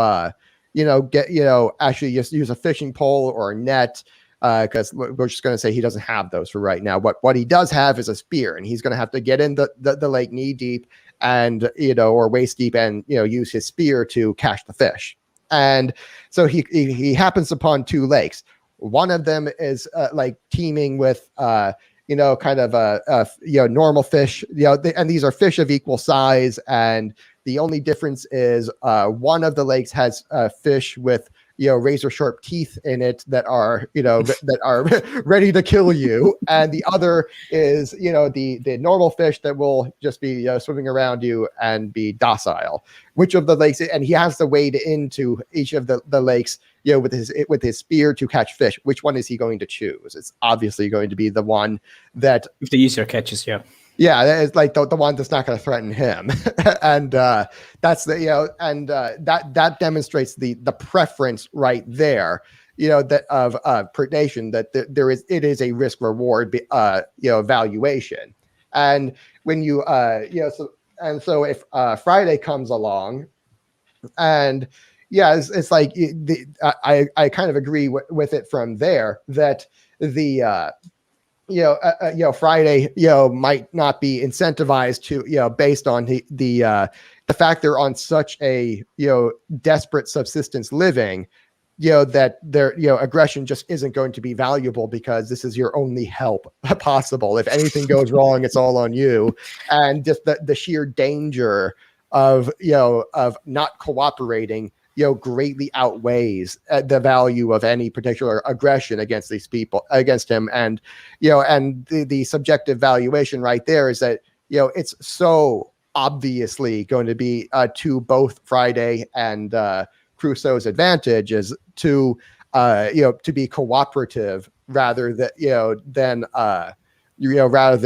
actually just use a fishing pole or a net. Because we're just going to say he doesn't have those for right now. What he does have is a spear, and he's going to have to get in the lake knee deep and or waist deep, and use his spear to catch the fish. And so he happens upon 2 lakes. One of them is like teeming with kind of normal fish. And these are fish of equal size, and the only difference is one of the lakes has fish with razor sharp teeth in it that are that are ready to kill you, and the other is the normal fish that will just be swimming around you and be docile. Which of the lakes? And he has to wade into each of the lakes with his spear to catch fish. Which one is he going to choose? It's obviously going to be the one that with the easier catches. Yeah, it's like the one that's not going to threaten him, and that's that demonstrates the preference right there. That of predation, that it is a risk reward valuation, and when so if Friday comes along, and it's like I kind of agree with it from there that the. Friday, might not be incentivized to, based on the fact they're on such a, desperate subsistence living, that their, aggression just isn't going to be valuable because this is your only help possible. If anything goes wrong, it's all on you. And just the sheer danger of not cooperating, greatly outweighs the value of any particular aggression against him. And, and the subjective valuation right there is that, it's so obviously going to be to both Friday and Crusoe's advantage is to be cooperative rather than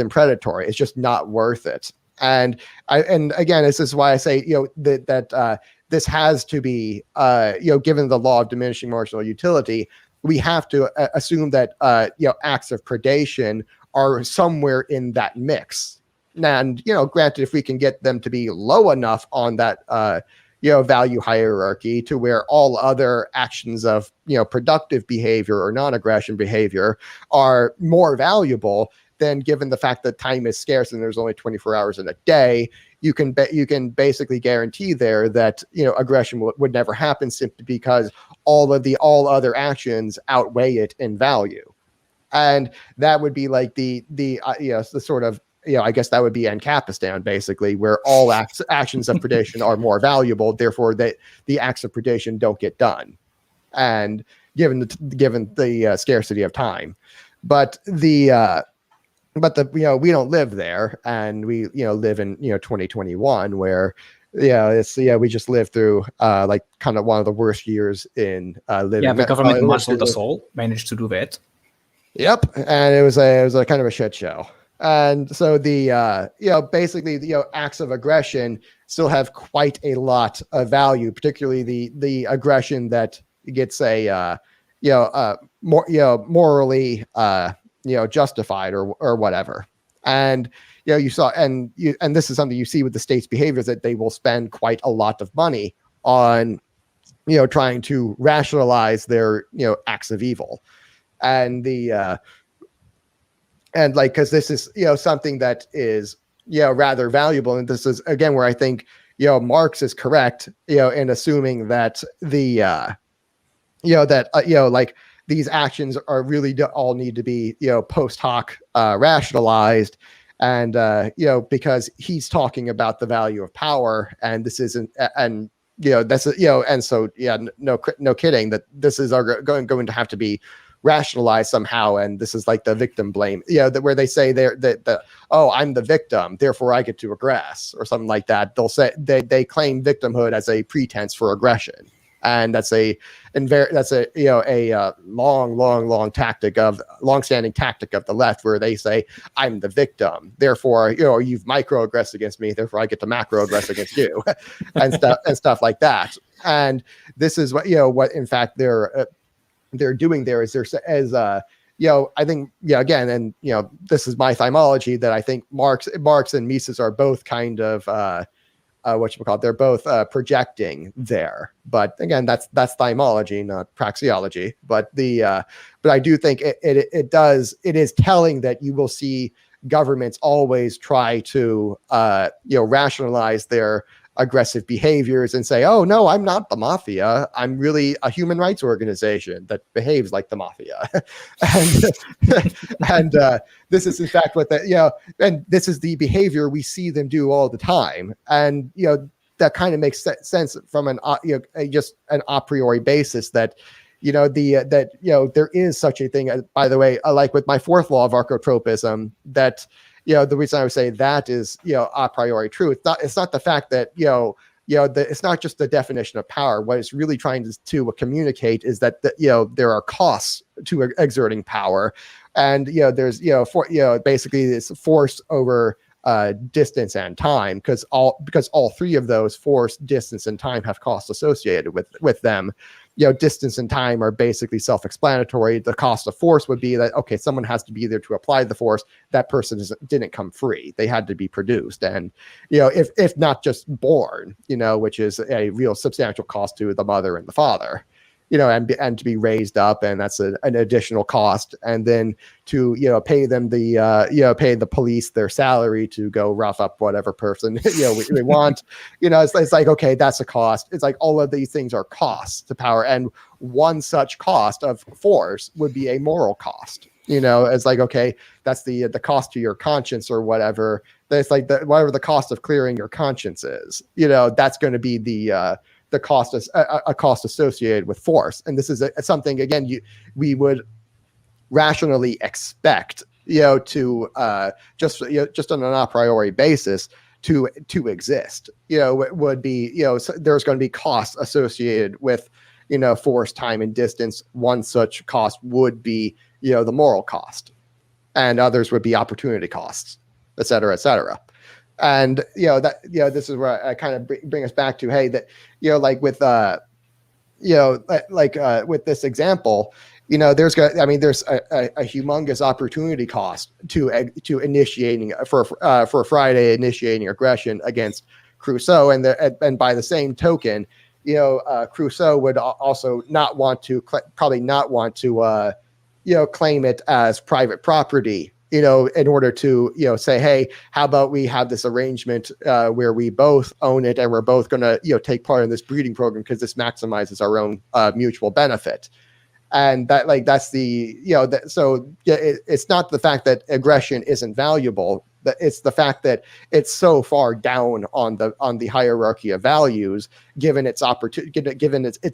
predatory. It's just not worth it. And again, this is why I say, that this has to be, given the law of diminishing marginal utility, we have to assume that, acts of predation are somewhere in that mix. And, granted, if we can get them to be low enough on that, value hierarchy to where all other actions of, productive behavior or non-aggression behavior are more valuable, then given the fact that time is scarce and there's only 24 hours in a day, you can basically guarantee there that aggression would never happen simply because all other actions outweigh it in value, and that would be like the sort of I guess that would be Ancapistan basically, where all actions of predation are more valuable, therefore that the acts of predation don't get done. And given the scarcity of time. But we we don't live there, and we live in 2021 where we just lived through like kind of one of the worst years in living. Yeah, the government muscled us all, managed to do that. Yep, and it was a kind of a shit show. And so the basically the acts of aggression still have quite a lot of value, particularly the aggression that gets morally justified or whatever. And you saw and this is something you see with the state's behaviors, that they will spend quite a lot of money on trying to rationalize their acts of evil. And because this is something that is rather valuable, and this is again where I think Marx is correct in assuming that like these actions are really all need to be post hoc rationalized, and because he's talking about the value of power, and this isn't and that's and so no kidding that this is going to have to be rationalized somehow. And this is like the victim blame, where they say that oh, I'm the victim, therefore I get to aggress, or something like that. They'll say they claim victimhood as a pretense for aggression, and that's a long-standing tactic of the left, where they say I'm the victim, therefore you've microaggressed against me, therefore I get to macroaggress against you, and stuff like that. And this is what in fact they're doing there is I think again, and this is my thymology, that I think Marx and Mises are both kind of they're both projecting there. But again, that's thymology, not praxeology. But I do think it is telling that you will see governments always try to rationalize their aggressive behaviors and say, oh no, I'm not the mafia, I'm really a human rights organization that behaves like the mafia. and this is in fact what and this is the behavior we see them do all the time. And that kind of makes sense from an just an a priori basis, that there is such a thing, by the way, like with my fourth law of archotropism, that the reason I would say that is a priori true. It's not the fact that it's not just the definition of power. What it's really trying to communicate is that there are costs to exerting power, and there's basically this force over distance and time, because all three of those, force, distance, and time, have costs associated with them. Distance and time are basically self-explanatory. The cost of force would be that, okay, someone has to be there to apply the force. That person didn't come free. They had to be produced. And, if not just born, which is a real substantial cost to the mother and the father, and to be raised up, and that's an additional cost. And then to pay them pay the police their salary to go rough up whatever person we want. It's like, okay, that's a cost. It's like all of these things are costs to power, and one such cost of force would be a moral cost. It's like, okay, that's the cost to your conscience or whatever. It's like whatever the cost of clearing your conscience is. That's going to be the cost is a cost associated with force. And this is something, again, we would rationally expect, to just on an a priori basis to exist. It would be, so there's going to be costs associated with, force, time, and distance. One such cost would be, the moral cost, and others would be opportunity costs, et cetera, et cetera. And this is where I kind of bring us back to, hey, that like with with this example, there's a humongous opportunity cost to initiating for Friday initiating aggression against Crusoe, and by the same token, Crusoe would also probably not want to claim it as private property, in order to, say, hey, how about we have this arrangement where we both own it, and we're both going to, take part in this breeding program because this maximizes our own mutual benefit. And that's the, so it's not the fact that aggression isn't valuable. It's the fact that it's so far down on the hierarchy of values, given its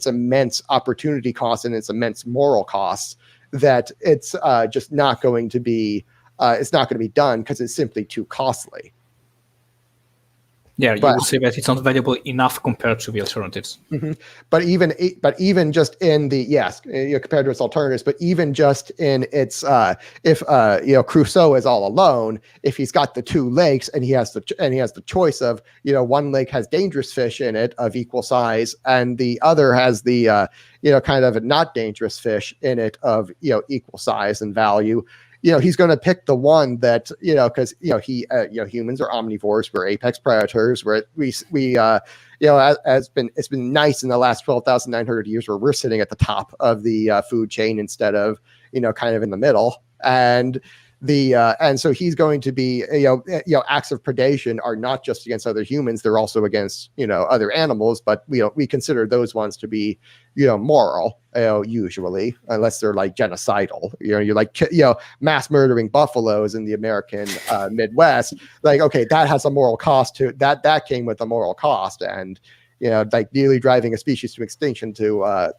immense opportunity cost and its immense moral costs, that it's just not going to be done because it's simply too costly. Yeah, you would say that it's not valuable enough compared to the alternatives. Mm-hmm. But even just in the compared to its alternatives, but even just in its if Crusoe is all alone, if he's got the two lakes and he has the choice of one lake has dangerous fish in it of equal size and the other has the kind of not dangerous fish in it of equal size and value. He's going to pick the one that, because, humans are omnivores, we're apex predators, it's been nice in the last 12,900 years where we're sitting at the top of the food chain instead of, kind of in the middle. And so he's going to be, acts of predation are not just against other humans, they're also against, other animals, but we consider those ones to be, moral, usually, unless they're like genocidal, you're like, mass murdering buffaloes in the American Midwest. Like, okay, that has a moral cost to that came with a moral cost. And, like nearly driving a species to extinction to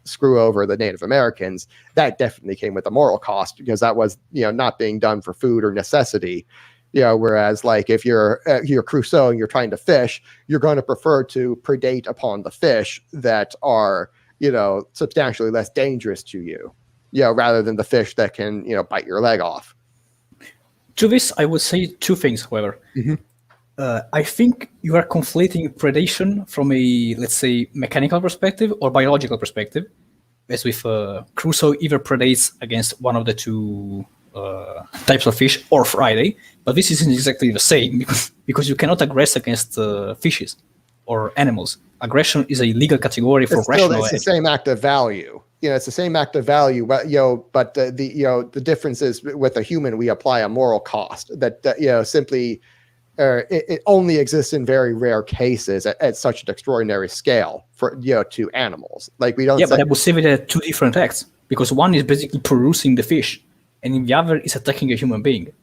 screw over the Native Americans, that definitely came with a moral cost because that was, not being done for food or necessity. Whereas like if you're Crusoe and you're trying to fish, you're going to prefer to predate upon the fish that are, substantially less dangerous to you, rather than the fish that can, bite your leg off. To this, I would say two things, however. Mm-hmm. I think you are conflating predation from a, let's say, mechanical perspective or biological perspective, as with Crusoe either predates against one of the two types of fish or Friday, but this isn't exactly the same because you cannot aggress against fishes or animals. Aggression is a legal category for rational. It's the same act of value. It's the same act of value, but the difference is with a human we apply a moral cost that simply. It only exists in very rare cases at such an extraordinary scale for to animals. Like we don't. Yeah, but I would say that there are two different acts because one is basically producing the fish, and the other is attacking a human being.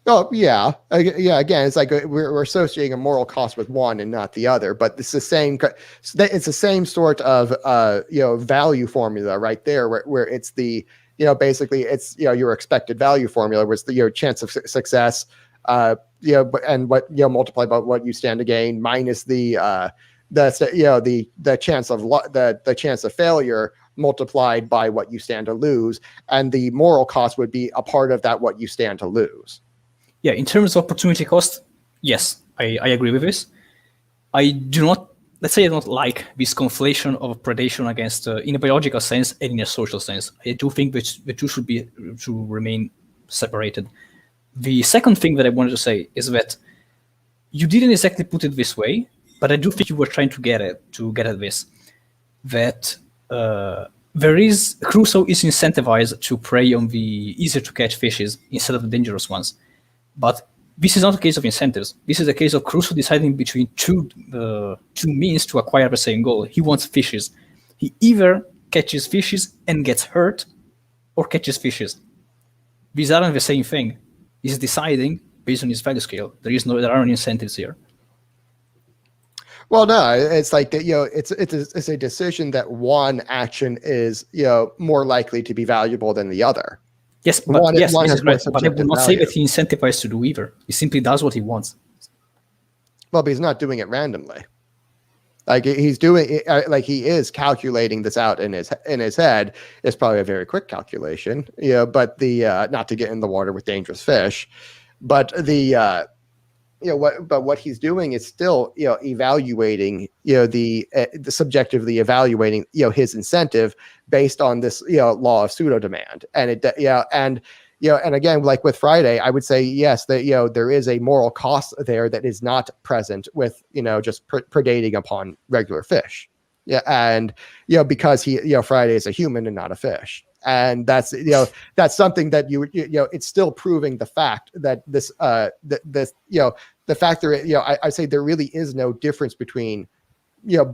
Oh yeah, Again, it's like we're associating a moral cost with one and not the other, but it's the same. It's the same sort of value formula right there, where it's the basically it's your expected value formula, where it's the chance of success. And what multiplied by what you stand to gain minus the chance of the chance of failure multiplied by what you stand to lose, and the moral cost would be a part of that what you stand to lose. Yeah, in terms of opportunity cost, yes, I agree with this. I do not, let's say I don't like this conflation of predation against in a biological sense and in a social sense. I do think that the two should remain separated. The second thing that I wanted to say is that you didn't exactly put it this way, but I do think you were trying to get at this. That Crusoe is incentivized to prey on the easier to catch fishes instead of the dangerous ones. But this is not a case of incentives. This is a case of Crusoe deciding between two means to acquire the same goal. He wants fishes. He either catches fishes and gets hurt, or catches fishes. These aren't the same thing. He's deciding based on his value scale. There aren't incentives here. Well, no, it's like that. It's a decision that one action is more likely to be valuable than the other. Yes, but I would not say that he incentivized to do either. He simply does what he wants. Well, but he's not doing it randomly. Like he's doing it, like he is calculating this out in his head. It's probably a very quick calculation, but not to get in the water with dangerous fish, but what he's doing is still evaluating subjectively evaluating his incentive based on this law of pseudo demand, and and again, like with Friday, I would say yes, that there is a moral cost there that is not present with just predating upon regular fish, and because Friday is a human and not a fish, and that's something that it's still proving the fact that this the fact that I say there really is no difference between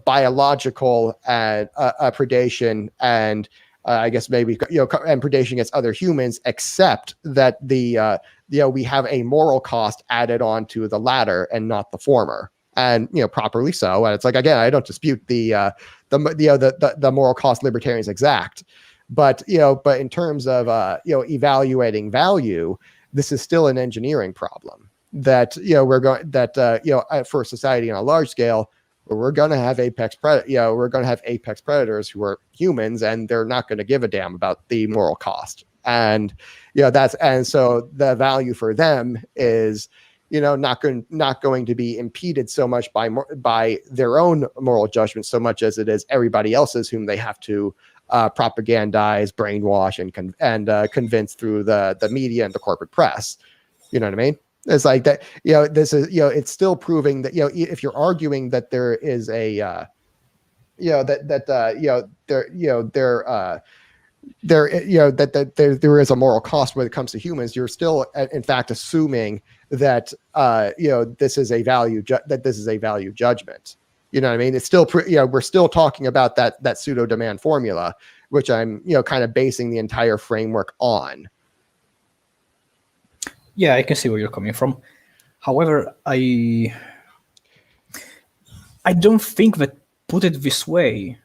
biological and predation and I guess maybe and predation against other humans, except that we have a moral cost added on to the latter and not the former, and properly so. And it's like, again, I don't dispute the moral cost libertarians exact, but in terms of evaluating value, this is still an engineering problem that for society on a large scale, we're going to have apex predators who are humans, and they're not going to give a damn about the moral cost. And so the value for them is not going to be impeded so much by their own moral judgment so much as it is everybody else's whom they have to propagandize, brainwash, and convince through the media and the corporate press. You know what I mean? It's like that. This is it's still proving that if you're arguing that there is a there is a moral cost when it comes to humans, you're still in fact assuming that this is a value judgment. You know what I mean? It's still we're still talking about that pseudo demand formula, which I'm kind of basing the entire framework on. Yeah, I can see where you're coming from. However, I don't think that, put it this way,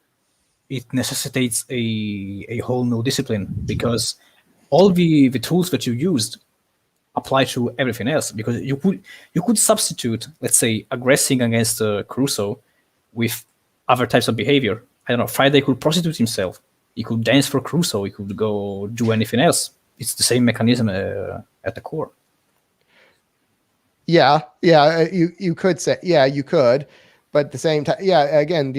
it necessitates a whole new discipline, because all the tools that you used apply to everything else. Because you could substitute, let's say, aggressing against Crusoe with other types of behavior. I don't know, Friday could prostitute himself. He could dance for Crusoe. He could go do anything else. It's the same mechanism at the core. Yeah, you could say, you could, but at the same time, again,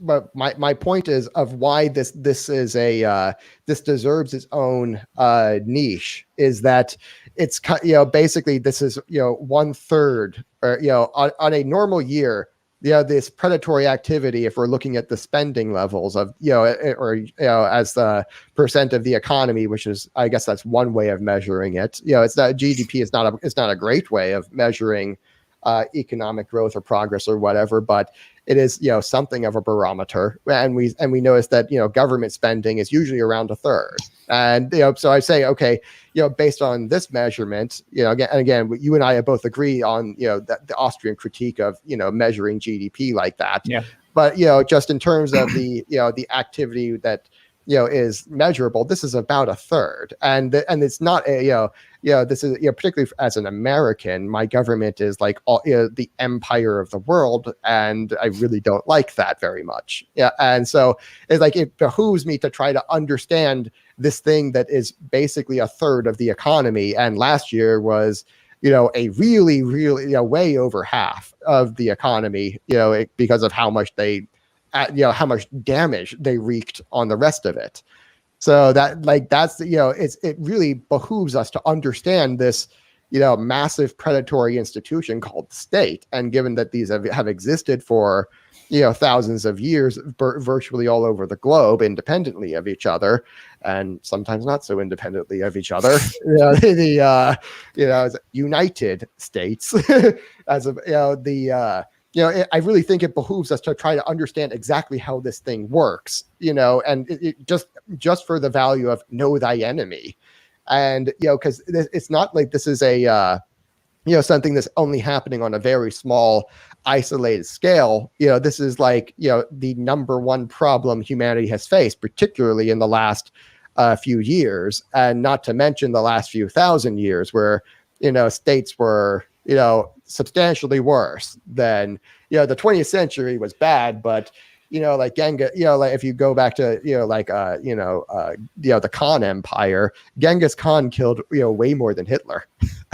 but my point is of why this is this deserves its own niche, is that it's basically this is 1/3, or on a normal year, this predatory activity, if we're looking at the spending levels of as the percent of the economy, which is, I guess that's one way of measuring it. It's not, GDP is not a great way of measuring economic growth or progress or whatever, but it is something of a barometer. And we notice that government spending is usually around 1/3. And so I say, okay, based on this measurement, again, you and I have both agree on the Austrian critique of measuring GDP like that. Yeah. But just in terms of the the activity that is measurable, this is about 1/3, and it's not this is particularly as an American, my government is like all the empire of the world, and I really don't like that very much. And so it's like it behooves me to try to understand this thing that is basically 1/3 of the economy, and last year was a really way over half of the economy, because of how much how much damage they wreaked on the rest of it. So that's it really behooves us to understand this massive predatory institution called the state. And given that these have existed for thousands of years, virtually all over the globe, independently of each other, and sometimes not so independently of each other, as United States, as of I really think it behooves us to try to understand exactly how this thing works, and it just for the value of know thy enemy. And, because it's not like this is a, something that's only happening on a very small, isolated scale. This is like, the number one problem humanity has faced, particularly in the last few years, and not to mention the last few thousand years where, states were, substantially worse than, the 20th century was bad, but, like Genghis, like if you go back to, the Khan Empire, Genghis Khan killed, way more than Hitler.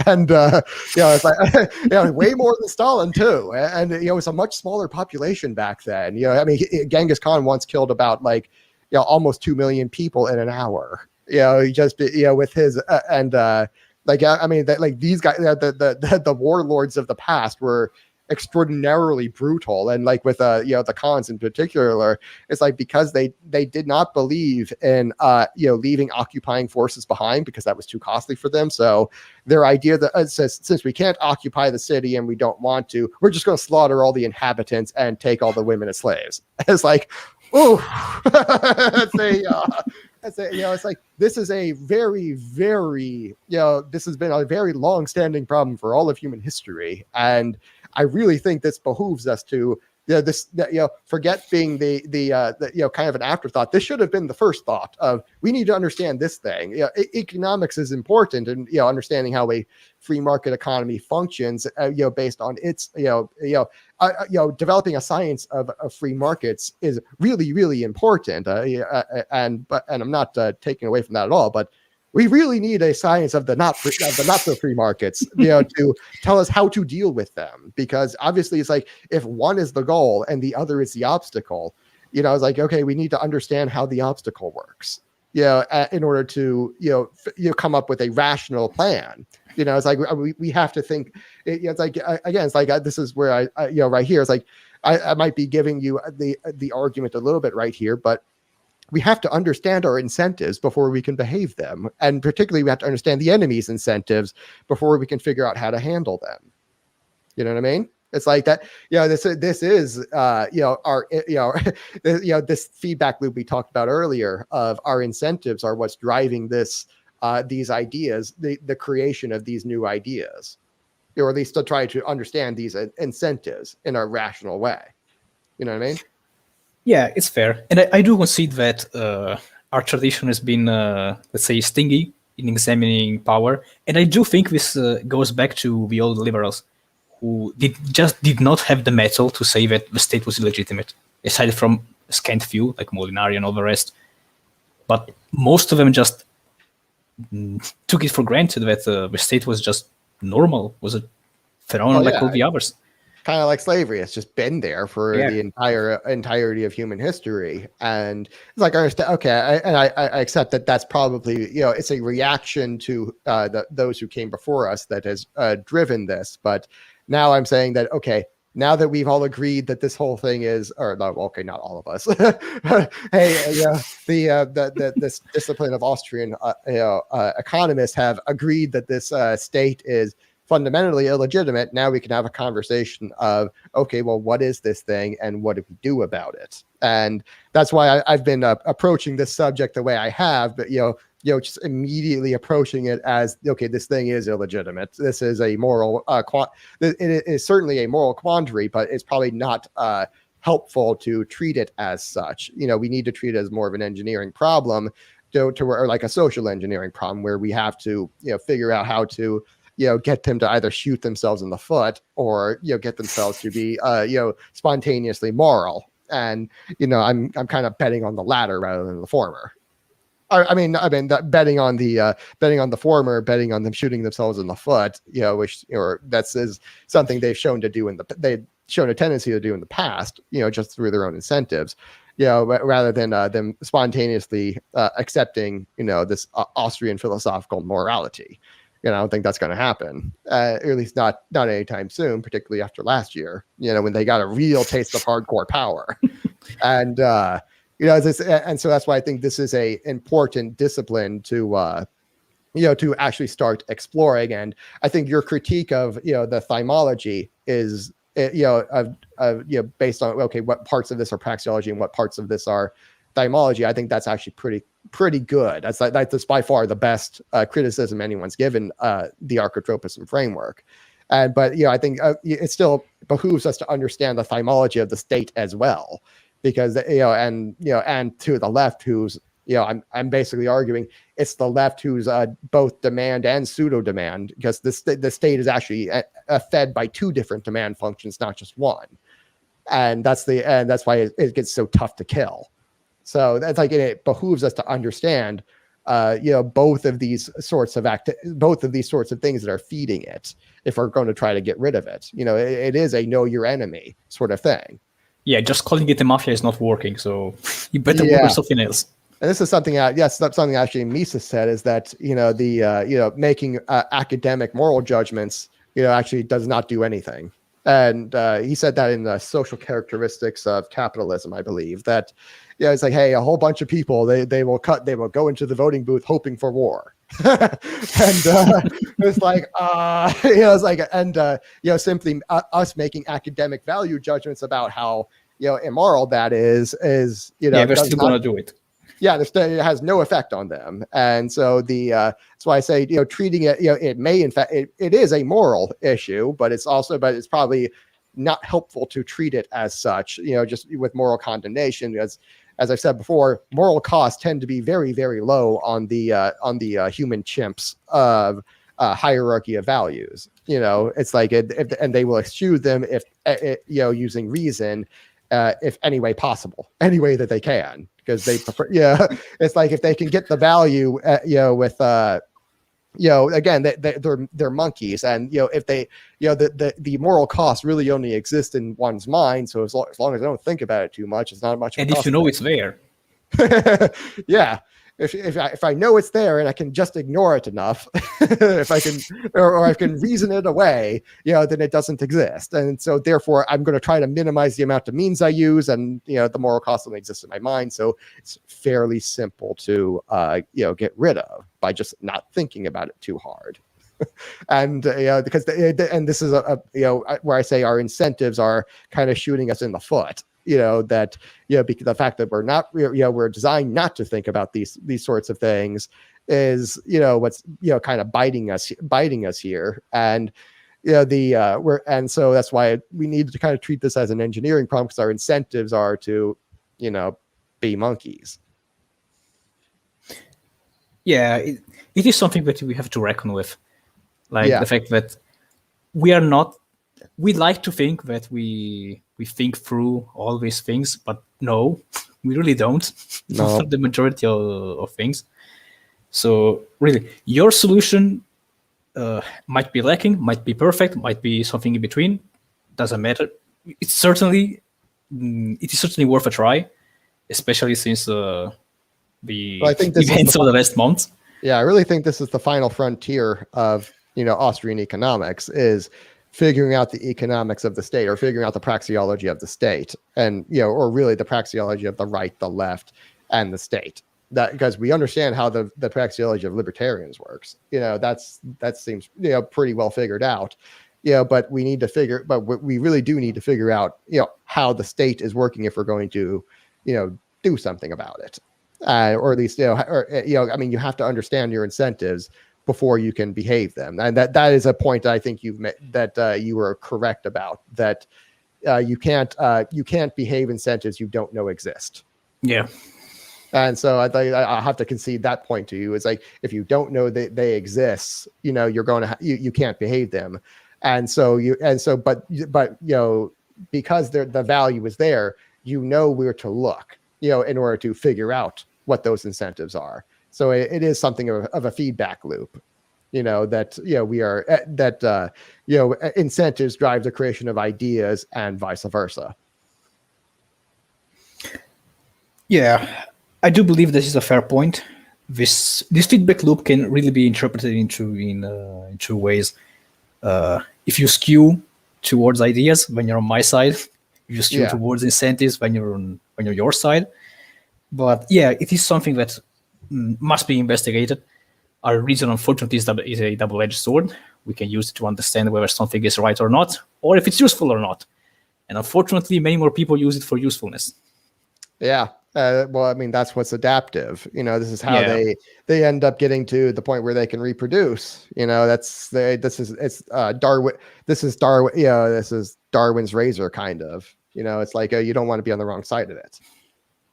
And, it's like, way more than Stalin too. And, it was a much smaller population back then. I mean, Genghis Khan once killed about almost 2 million people in an hour, just, with his, these guys, the warlords of the past were extraordinarily brutal, and like with the Khans in particular, it's like because they did not believe in leaving occupying forces behind because that was too costly for them. So their idea that since we can't occupy the city and we don't want to, we're just going to slaughter all the inhabitants and take all the women as slaves. It's like, ooh, It's like this is a very, very, this has been a very long-standing problem for all of human history, and I really think this behooves us to, forget being the kind of an afterthought. This should have been the first thought of, we need to understand this thing. Economics is important, and understanding how a free market economy functions, based on its, developing a science of free markets is really, really important. And I'm not taking away from that at all, but we really need a science of the not so free markets, to tell us how to deal with them. Because obviously, it's like, if one is the goal and the other is the obstacle, it's like, okay, we need to understand how the obstacle works, in order to come up with a rational plan. It's like we have to think. It's like, again, it's like, this is where I right here, it's like I might be giving you the argument a little bit right here, but we have to understand our incentives before we can behave them. And particularly, we have to understand the enemy's incentives before we can figure out how to handle them. You know what I mean? It's like that, this is, our, this feedback loop we talked about earlier of our incentives are what's driving these ideas, the creation of these new ideas, or at least to try to understand these incentives in a rational way. You know what I mean? Yeah, it's fair. And I do concede that our tradition has been, let's say, stingy in examining power. And I do think this goes back to the old liberals, who did not have the mettle to say that the state was illegitimate, aside from a scant few, like Molinari and all the rest. But most of them just took it for granted that the state was just normal, was a phenomenon like all the others. Kind of like slavery. It's just been there for the entirety of human history. And it's like, I understand, okay, I accept that that's probably, it's a reaction to those who came before us that has driven this. But now I'm saying that, okay, now that we've all agreed that this whole thing is, or no, okay, not all of us. Hey, this discipline of Austrian economists have agreed that this state is fundamentally illegitimate. Now we can have a conversation of, okay, well, what is this thing and what do we do about it? And that's why I've been approaching this subject the way I have, but just immediately approaching it as, okay, this thing is illegitimate. This is a moral it is certainly a moral quandary, but it's probably not helpful to treat it as such. We need to treat it as more of an engineering problem, or like a social engineering problem, where we have to figure out how to get them to either shoot themselves in the foot or get themselves to be spontaneously moral. And I'm kind of betting on the latter rather than the former. I mean, betting on the former, betting on them shooting themselves in the foot, that is something they've shown to do they've shown a tendency to do in the past, just through their own incentives, rather than them spontaneously accepting, this Austrian philosophical morality. I don't think that's going to happen, at least not anytime soon, particularly after last year, when they got a real taste of hardcore power. And, and so that's why I think this is a important discipline to actually start exploring. And I think your critique of, the thymology is, based on, okay, what parts of this are praxeology and what parts of this are thymology. I think that's actually pretty good. That's by far the best criticism anyone's given the Archotropism framework. But I think it still behooves us to understand the thymology of the state as well, because and to the left, who's I'm basically arguing it's the left who's both demand and pseudo demand, because the state is actually fed by two different demand functions, not just one, and that's why it gets so tough to kill. So that's like, it behooves us to understand, both of these sorts of things that are feeding it, if we're going to try to get rid of it. It is a know your enemy sort of thing. Yeah, just calling it a mafia is not working. So you better work with something else. And this is something, that's something actually Mises said, is that, making academic moral judgments, actually does not do anything. And he said that in the Social Characteristics of Capitalism, I believe, that, it's like, hey, a whole bunch of people, they will go into the voting booth hoping for war. And it's like, simply us making academic value judgments about how, immoral that is, they're still going to do it. it has no effect on them. And so that's why I say, treating it, it may, in fact, it is a moral issue, but it's probably not helpful to treat it as such, just with moral condemnation, because as I've said before, moral costs tend to be very, very low on the human chimps of hierarchy of values. It's like, and they will eschew them if using reason, if any way possible, any way that they can, because they prefer. It's like if they can get the value, with again, they're monkeys, and if they, the moral cost really only exists in one's mind. So as long as I don't think about it too much, it's not much. And if it's there, yeah. If I know it's there and I can just ignore it enough, if I can, or I can reason it away, then it doesn't exist. And so therefore I'm going to try to minimize the amount of means I use, and the moral cost only exists in my mind. So it's fairly simple to get rid of by just not thinking about it too hard. And because and this is where I say our incentives are kind of shooting us in the foot. Because the fact that we're designed not to think about these sorts of things is what's kind of biting us here. And so that's why we need to kind of treat this as an engineering problem, because our incentives are to be monkeys. Yeah, it is something that we have to reckon with, like the fact that we like to think that we think through all these things, but no, we really don't. No. For the majority of things. So really, your solution might be lacking, might be perfect, might be something in between. Doesn't matter. It is certainly worth a try, especially since the events of the last month. Yeah, I really think this is the final frontier of Austrian economics, is figuring out the economics of the state, or figuring out the praxeology of the state, and or really the praxeology of the right, the left, and the state. That, because we understand how the praxeology of libertarians works. That seems pretty well figured out. But we really do need to figure out how the state is working if we're going to do something about it, or at least you have to understand your incentives before you can behave them. And that is a point I think you've made, that you were correct about, that you can't behave incentives you don't know exist. Yeah. And so I have to concede that point to you. It's like, if you don't know that they exist, you're going to you can't behave them. And so but because the value is there, where to look, in order to figure out what those incentives are. So it is something of a feedback loop, incentives drive the creation of ideas, and vice versa. Yeah, I do believe this is a fair point. This feedback loop can really be interpreted in two ways. If you skew towards ideas when you're on my side, you skew towards incentives when you're on your side. But yeah, it is something that must be investigated. Our reason, unfortunately, is a double-edged sword. We can use it to understand whether something is right or not, or if it's useful or not. And unfortunately, many more people use it for usefulness. Yeah. Well, I mean, that's what's adaptive. This is how they end up getting to the point where they can reproduce. This is Darwin. This is Darwin's razor, kind of. It's like you don't want to be on the wrong side of it.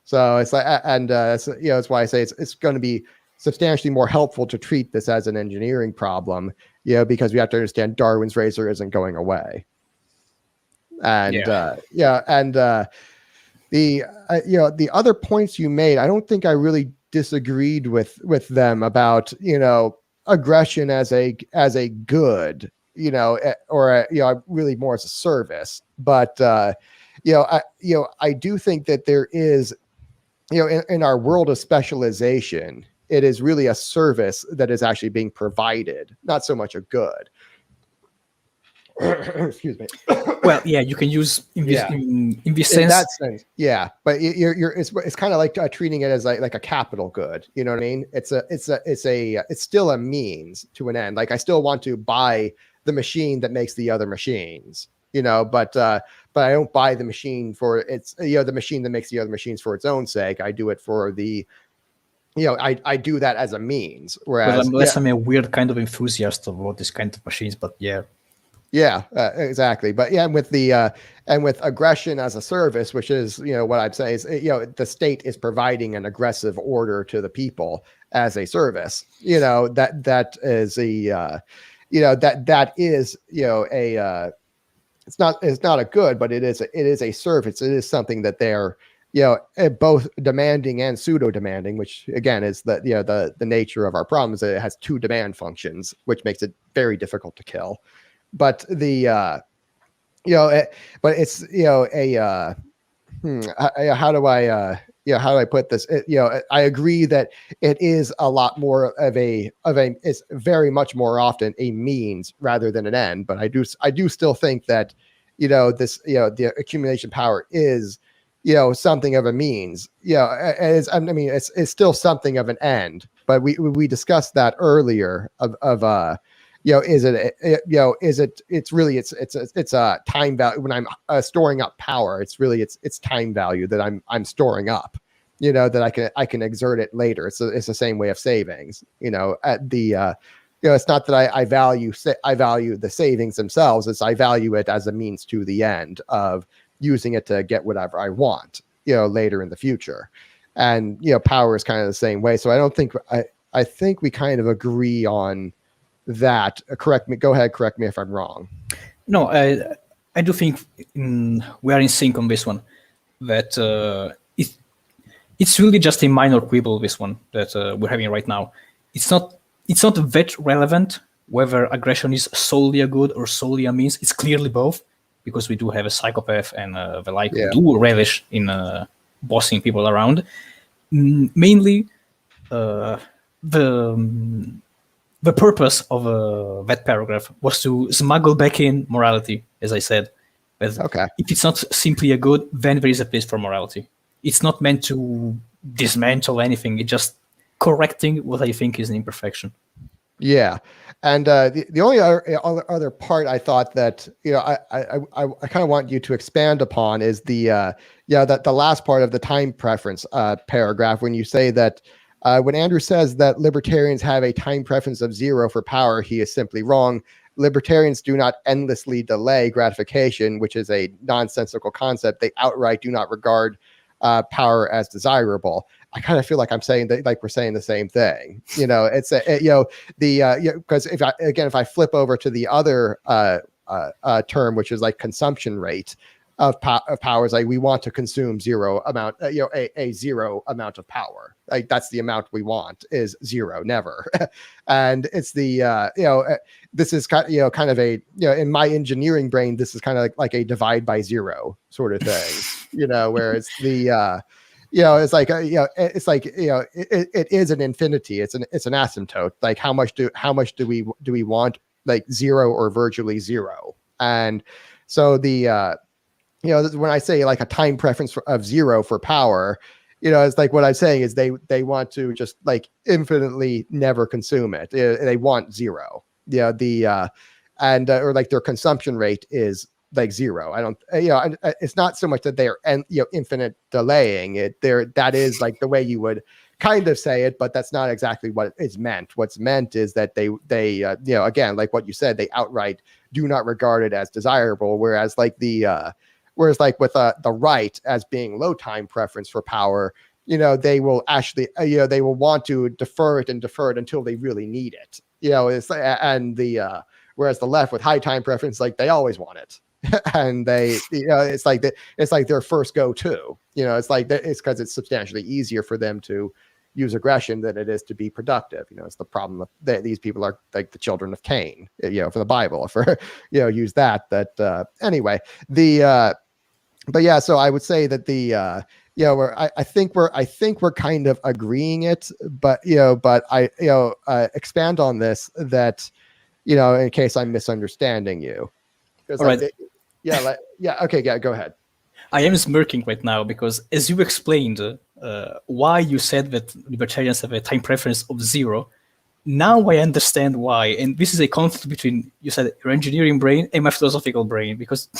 So it's like, and that's why I say it's going to be substantially more helpful to treat this as an engineering problem, because we have to understand Darwin's razor isn't going away. And the other points you made, I don't think I really disagreed with them about aggression as a good, or really more as a service. But I do think that there is, in our world of specialization, it is really a service that is actually being provided, not so much a good. Excuse me. Well, yeah, you can use in this sense. In that sense, yeah, but it's kind of like treating it as like a capital good. You know what I mean? It's still a means to an end. Like, I still want to buy the machine that makes the other machines. But I don't buy the machine for the machine that makes the other machines for its own sake. I do it for the I do that as a means. Well, Whereas, unless I'm a weird kind of enthusiast of all these kind of machines, but yeah. Yeah, exactly. But yeah, and with aggression as a service, which is what I'm saying is the state is providing an aggressive order to the people as a service. That is that is a it's not a good, but it is a service. It is something that they're both demanding and pseudo demanding, which again is the nature of our problem is that it has two demand functions, which makes it very difficult to kill. But but it's how do I put this? I agree that it is a lot more of a it's very much more often a means rather than an end. But I do still think that this the accumulation power is something of a means. It's still something of an end. But we discussed that earlier of is it it's a time value when I'm storing up power. It's really it's time value that I'm storing up, that I can exert it later. It's the same way of savings, at the it's not that I value the savings themselves. It's I value it as a means to the end of using it to get whatever I want, later in the future. And power is kind of the same way. So I don't think I think we kind of agree on that. Correct me. Go ahead. Correct me if I'm wrong. No, I do think we are in sync on this one. That it's really just a minor quibble. This one that we're having right now. It's not that relevant whether aggression is solely a good or solely a means. It's clearly both, because we do have a psychopath and the like who do relish in bossing people around. Mainly, the purpose of that paragraph was to smuggle back in morality, as I said. Okay. If it's not simply a good, then there is a place for morality. It's not meant to dismantle anything. It's just correcting what I think is an imperfection. Yeah. And the only other part I thought that I kind of want you to expand upon is the last part of the time preference paragraph, when you say that when Andrew says that libertarians have a time preference of 0 for power, he is simply wrong. Libertarians do not endlessly delay gratification, which is a nonsensical concept. They outright do not regard power as desirable. I kind of feel like I'm saying that, like we're saying the same thing. It's because if I flip over to the other term, which is like consumption rate of power, is like we want to consume zero amount, a zero amount of power. Like that's the amount we want is 0, never. And it's the this is kind of a in my engineering brain, this is kind of like a divide by 0 sort of thing. Where it's the it's like it's like it is an infinity. It's an asymptote. Like how much do we want? Like 0 or virtually 0. And so the when I say like a time preference of 0 for power, it's like what I'm saying is they want to just like infinitely never consume it. They want 0. And or like their consumption rate is like 0. I don't, it's not so much that they're infinite delaying it. That is like the way you would kind of say it, but that's not exactly what is meant. What's meant is that they again, like what you said, they outright do not regard it as desirable. Whereas like with the right as being low time preference for power, they will actually, they will want to defer it until they really need it. Whereas the left with high time preference, like they always want it. And they, it's like their first go-to. It's like it's because it's substantially easier for them to use aggression than it is to be productive. It's the problem that these people are like the children of Cain. For the Bible, for use that. Anyway, but yeah. So I would say that I think we're kind of agreeing it, but I expand on this that in case I'm misunderstanding you. All right. Okay. Yeah. Go ahead. I am smirking right now because, as you explained, why you said that libertarians have a time preference of 0. Now I understand why, and this is a conflict between, you said, your engineering brain and my philosophical brain, because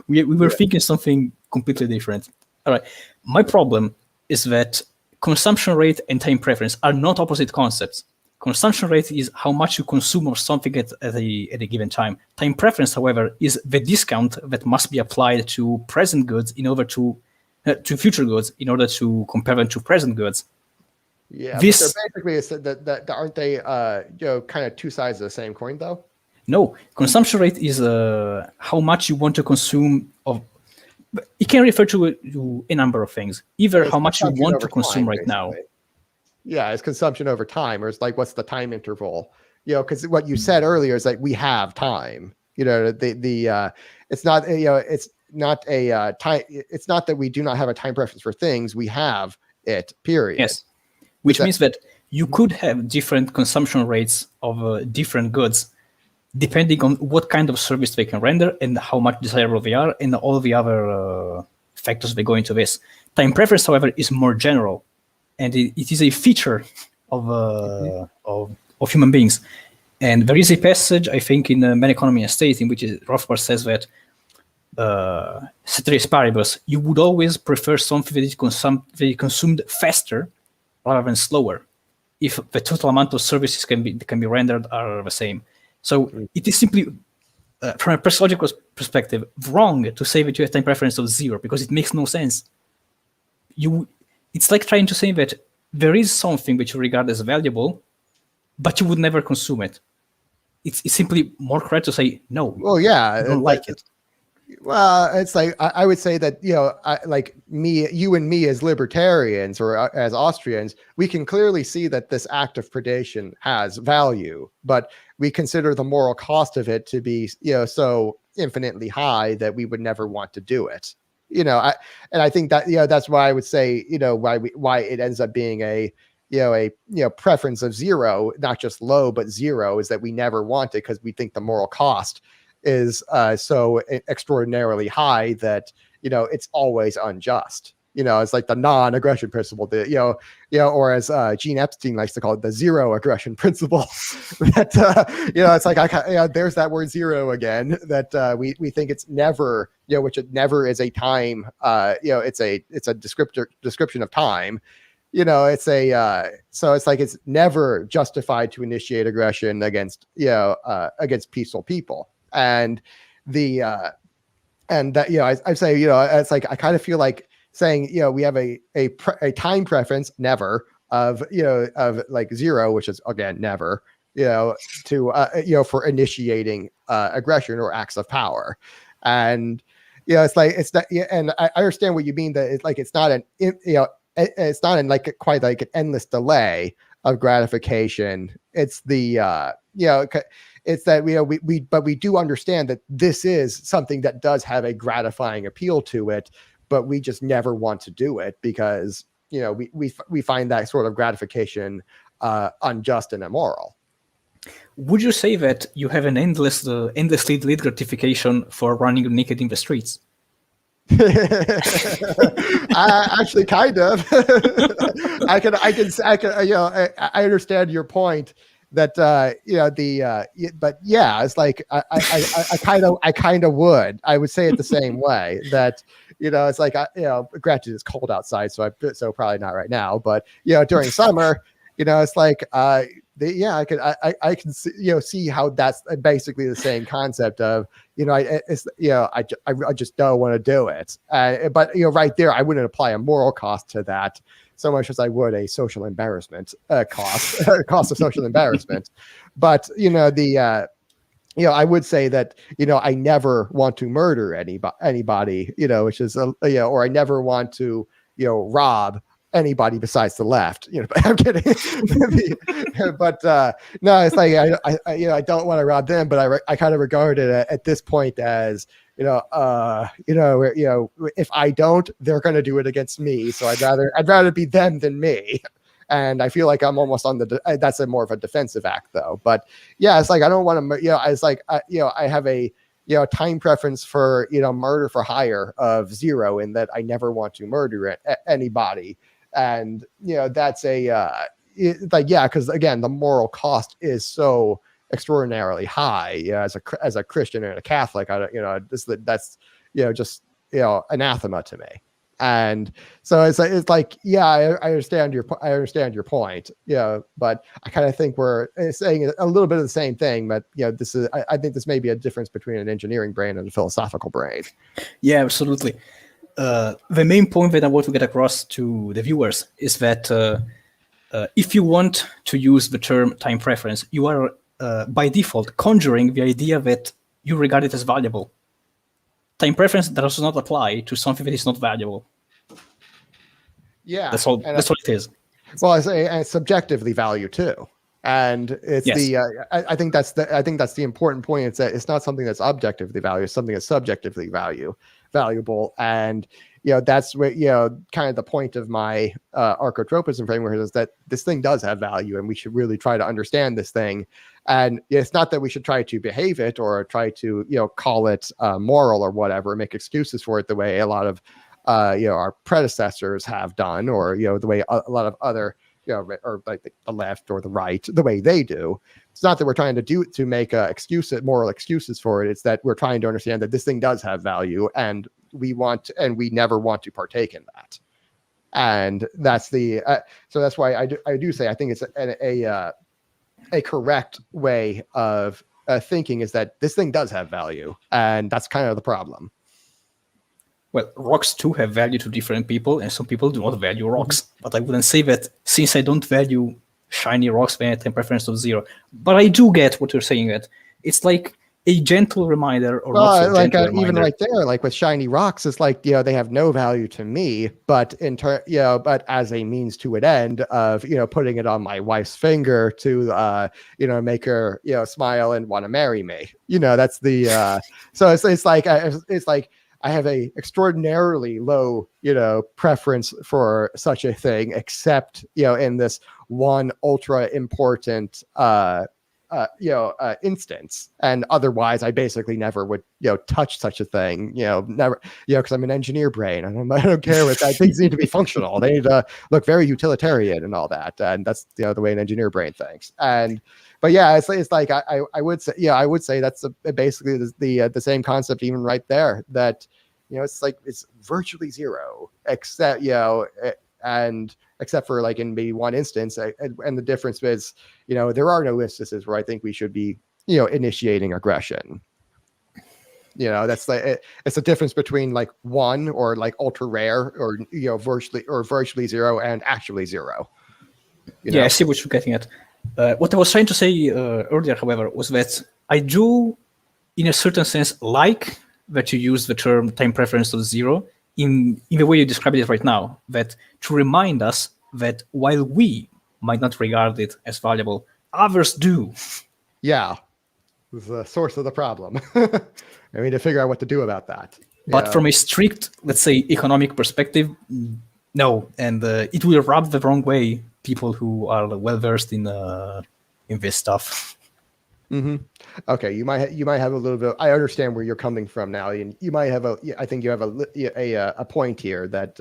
we were thinking something completely different. All right. My problem is that consumption rate and time preference are not opposite concepts. Consumption rate is how much you consume of something at a given time. Time preference, however, is the discount that must be applied to present goods in order to future goods in order to compare them to present goods. Yeah, but they're basically that aren't they kind of two sides of the same coin though? No, consumption rate is how much you want to consume of. It can refer to a number of things. Either how much you want to consume right now. Yeah, it's consumption over time, or it's like what's the time interval? Because what you said earlier is like we have time. It's not it's not a time. It's not that we do not have a time preference for things. We have it. Period. Yes, which means that you could have different consumption rates of different goods, depending on what kind of service they can render and how much desirable they are, and all the other factors that go into this. Time preference, however, is more general. And it is a feature of human beings. And there is a passage, I think, in Man, Economy, and State, in which Rothbard says that, ceteris paribus, you would always prefer something that is consumed faster rather than slower, if the total amount of services can be rendered are the same. So it is simply, from a psychological perspective, wrong to say that you have time preference of 0, because it makes no sense. It's like trying to say that there is something which you regard as valuable, but you would never consume it. It's simply more correct to say no. Well, yeah, I don't like it. Well, it's like I would say that like you and me as libertarians or as Austrians, we can clearly see that this act of predation has value, but we consider the moral cost of it to be so infinitely high that we would never want to do it. I think that that's why I would say why it ends up being a preference of 0, not just low but 0, is that we never want it because we think the moral cost is so extraordinarily high that it's always unjust. It's like the non-aggression principle, or as Gene Epstein likes to call it, the zero aggression principle. That it's like there's that word 0 again. That we think it's never, which it never is a time. It's a description of time. It's a so it's like it's never justified to initiate aggression against peaceful people, and that I say it's like I kind of feel like saying we have a time preference never of like 0, which is again never to for initiating aggression or acts of power, and it's like it's that, and I understand what you mean, that it's like it's not like quite like an endless delay of gratification. It's the it's that we do understand that this is something that does have a gratifying appeal to it, but we just never want to do it because we find that sort of gratification unjust and immoral. Would you say that you have an endlessly delayed gratification for running naked in the streets? Actually, kind of. I understand your point that but yeah, it's like I kind of would say it the same way, that it's like granted it's cold outside, so probably not right now, but during summer, it's like I can see how that's basically the same concept of I just don't want to do it, but right there I wouldn't apply a moral cost to that so much as I would a social embarrassment cost of social embarrassment. But I would say that I never want to murder anybody, which is or I never want to rob anybody besides the left. But I'm kidding. But no, it's like I don't want to rob them, but I kind of regard it at this point as if I don't, they're going to do it against me. So I'd rather be them than me. And I feel like I'm almost on that's more of a defensive act though. But yeah, it's like, I don't want to, it's like, I have a, time preference for, murder for hire of 0, in that I never want to murder anybody. And, that's because again, the moral cost is so extraordinarily high. As a Christian and a Catholic, that's just anathema to me. And so it's like, yeah, I understand your point, but I kind of think we're saying a little bit of the same thing, but this is I think this may be a difference between an engineering brain and a philosophical brain. Yeah, absolutely. The main point that I want to get across to the viewers is that if you want to use the term time preference, you are by default conjuring the idea that you regard it as valuable. Time preference does not apply to something that is not valuable. Yeah, that's all it is. Well, it's subjectively value too, and it's I think that's the important point. It's that it's not something that's objectively valued; it's something that's subjectively valuable, and that's what kind of the point of my archotropism framework is that this thing does have value, and we should really try to understand this thing. And it's not that we should try to behave it or try to call it moral or whatever, make excuses for it the way a lot of our predecessors have done, or the way a lot of other or like the left or the right, the way they do. It's not that we're trying to make moral excuses for it. It's that we're trying to understand that this thing does have value, and we never want to partake in that. And that's so that's why I do say I think it's a correct way of thinking is that this thing does have value, and that's kind of the problem. Well, rocks too have value to different people, and some people do not value rocks. But I wouldn't say that since I don't value shiny rocks, then I have preference of 0. But I do get what you're saying, that it's like a gentle reminder, or even right there, like with shiny rocks, it's like they have no value to me, but but as a means to an end of putting it on my wife's finger to make her smile and want to marry me. That's the so it's like I have a extraordinarily low preference for such a thing, except in this one ultra important instance, and otherwise I basically never would touch such a thing, never, because I'm an engineer brain, and I don't care what things need to be functional. They need to look very utilitarian and all that, and that's the way an engineer brain thinks. But yeah, it's like I would say that's basically the same concept even right there, that it's like it's virtually 0 except and except for like in maybe one instance, and the difference is there are no instances where I think we should be initiating aggression. That's like it's a difference between like 1 or like ultra rare or virtually 0 and actually 0. Yeah, I see what you're getting at. What I was trying to say earlier, however, was that I do, in a certain sense, like that you use the term time preference of 0 in the way you described it right now, that to remind us that while we might not regard it as valuable, others do. Yeah, the source of the problem. I mean, to figure out what to do about that. But from a strict, let's say, economic perspective, no, and it will rub the wrong way people who are well versed in this stuff. Mm-hmm. Okay, you might have a little bit. I understand where you're coming from now, and you might have I think you have a point here that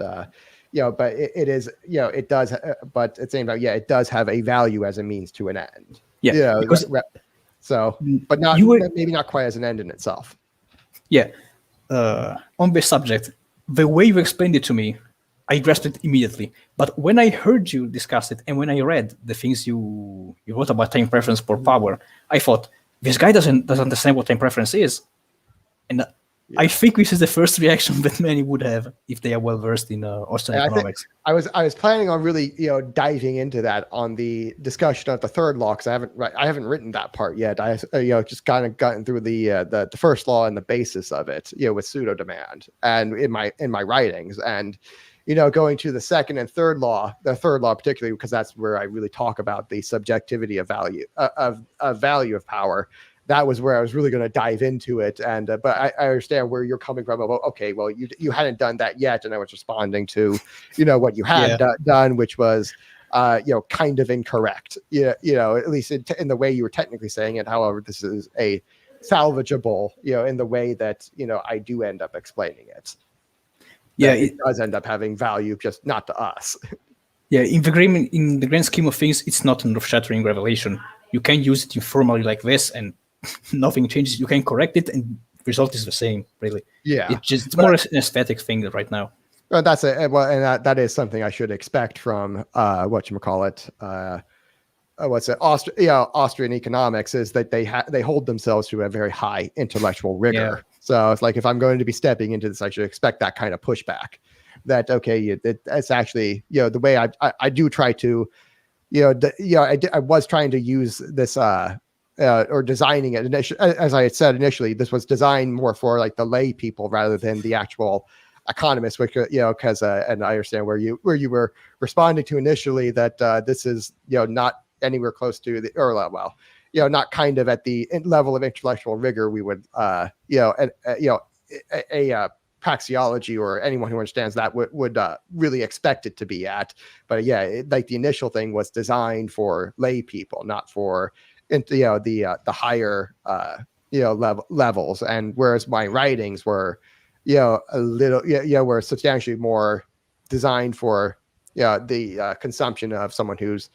but it is it does, but at the same time, it does have a value as a means to an end. Yeah, because, but not maybe not quite as an end in itself. Yeah, on this subject, the way you explained it to me, I grasped it immediately. But when I heard you discuss it, and when I read the things you wrote about time preference for power, I thought, this guy doesn't understand what time preference is. And I think this is the first reaction that many would have if they are well versed in Austrian economics. I was planning on really diving into that on the discussion of the third law, because I haven't written that part yet. I just kind of gotten through the first law and the basis of it with pseudo demand and in my writings, and going to the second and third law, the third law particularly, because that's where I really talk about the subjectivity of value of value of power. That was where I was really going to dive into it. And but I understand where you're coming from. About, okay, well, you hadn't done that yet, and I was responding to what you had done, which was kind of incorrect. At least in the way you were technically saying it. However, this is a salvageable, in the way that I do end up explaining it. Yeah, it does end up having value, just not to us. Yeah, in the grand scheme of things, it's not an earth-shattering revelation. You can use it informally like this, and nothing changes. You can correct it, and the result is the same, really. Yeah, it's more an aesthetic thing right now. Well, that's a well, and that is something I should expect from whatchamacallit, what's it? Austrian economics is that they hold themselves to a very high intellectual rigor. Yeah. So it's like if I'm going to be stepping into this, I should expect that kind of pushback. That okay, it's actually the way I do try to I was trying to use this or designing it as I had said initially. This was designed more for like the lay people rather than the actual economists, which because and I understand where you were responding to initially that this is not anywhere close to the or well not kind of at the level of intellectual rigor we would a praxeology or anyone who understands that would really expect it to be at. But like the initial thing was designed for lay people, not for the higher levels. And whereas my writings were a little were substantially more designed for the consumption of someone who's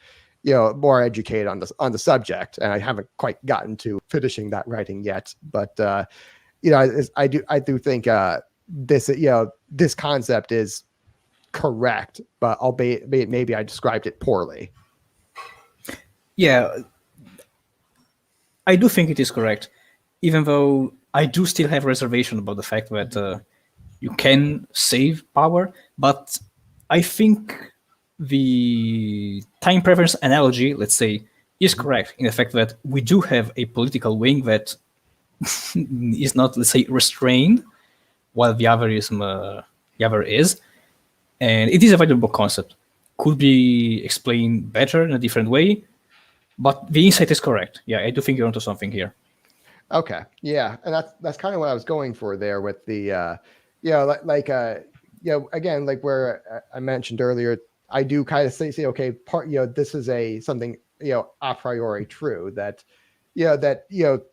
more educated on the subject. And I haven't quite gotten to finishing that writing yet, but I do think this concept is correct, but albeit maybe I described it poorly. Yeah, I do think it is correct, even though I do still have reservation about the fact that you can save power. But I think the time preference analogy, let's say, is correct in the fact that we do have a political wing that is not, let's say, restrained, while the other is, and it is a valuable concept. Could be explained better in a different way, but the insight is correct. Yeah, I do think you're onto something here. Okay, yeah, and that's kind of what I was going for there with the again, like where I mentioned earlier, I do kind of say okay, this is something a priori true that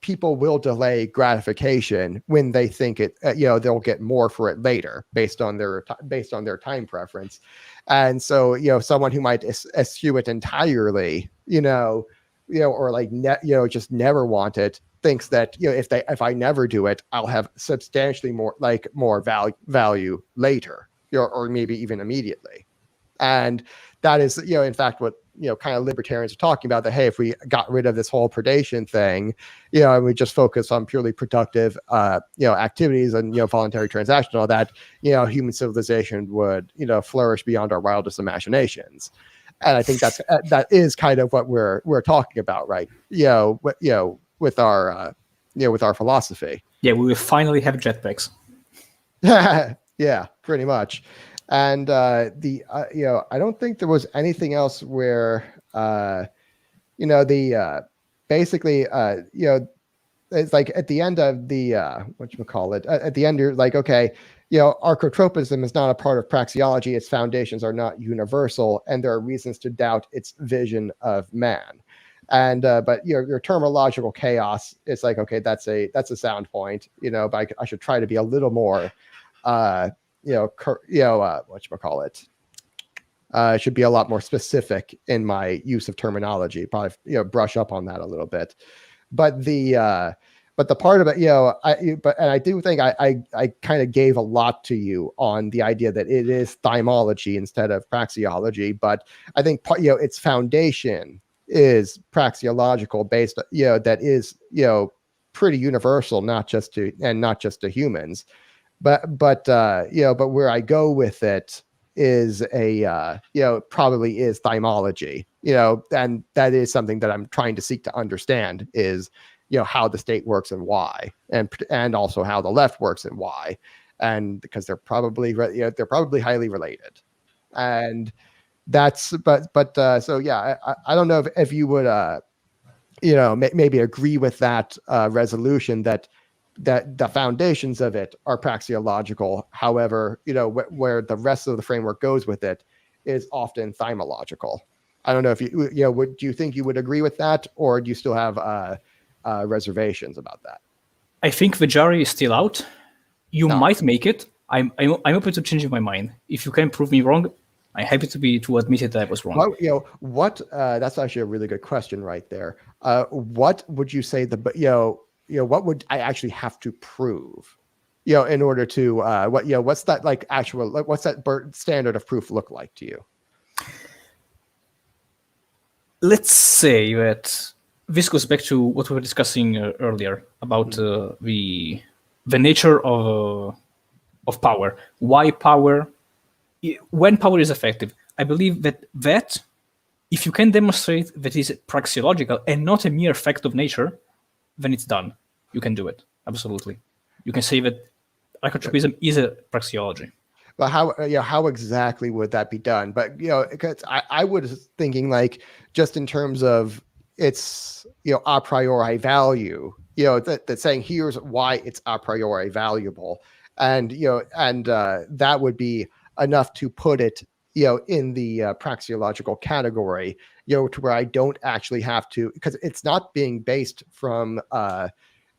people will delay gratification when they think it they'll get more for it later based on their time preference. And so someone who might eschew it entirely or like just never want it thinks that if I never do it, I'll have substantially more value later or maybe even immediately. And that is in fact what kind of libertarians are talking about, that hey, if we got rid of this whole predation thing, and we just focus on purely productive activities and voluntary transaction and all that, human civilization would flourish beyond our wildest imaginations. And I think that is kind of what we're talking about, right? With our philosophy. Yeah, we will finally have jetpacks. Yeah, pretty much. And I don't think there was anything else where basically it's like at the end of the whatchamacallit, at the end you're like, okay, archotropism is not a part of praxeology, its foundations are not universal, and there are reasons to doubt its vision of man. And but your terminological chaos is like, okay, that's a sound point, but I should try to be a little more whatchamacallit, should be a lot more specific in my use of terminology, probably brush up on that a little bit. But the part of it, I do think I kind of gave a lot to you on the idea that it is thymology instead of praxeology, but I think its foundation is praxeological based, that is pretty universal, not just to humans. But where I go with it is probably is thymology, and that is something that I'm trying to seek to understand is, how the state works and why, and also how the left works and why, and because they're probably highly related. And that's, so yeah, I don't know if you would, maybe agree with that resolution that the foundations of it are praxeological. However, where the rest of the framework goes with it is often thymological. I don't know if do you think you would agree with that, or do you still have reservations about that? I think the jury is still out. You might make it. I'm open to changing my mind. If you can prove me wrong, I'm happy to admit it that I was wrong. Well, that's actually a really good question right there. What would you say what would I actually have to prove in order to what's that like actual what's that standard of proof look like to you? Let's say that this goes back to what we were discussing earlier about the nature of power. Why power? When power is effective, I believe that if you can demonstrate that it's praxeological and not a mere fact of nature, then it's done. You can do it. Absolutely. You can say that archotropism is a praxeology. But how exactly would that be done? But because I was thinking like just in terms of its a priori value, that saying here's why it's a priori valuable, and that would be enough to put it in the praxeological category, to where I don't actually have to, because it's not being based from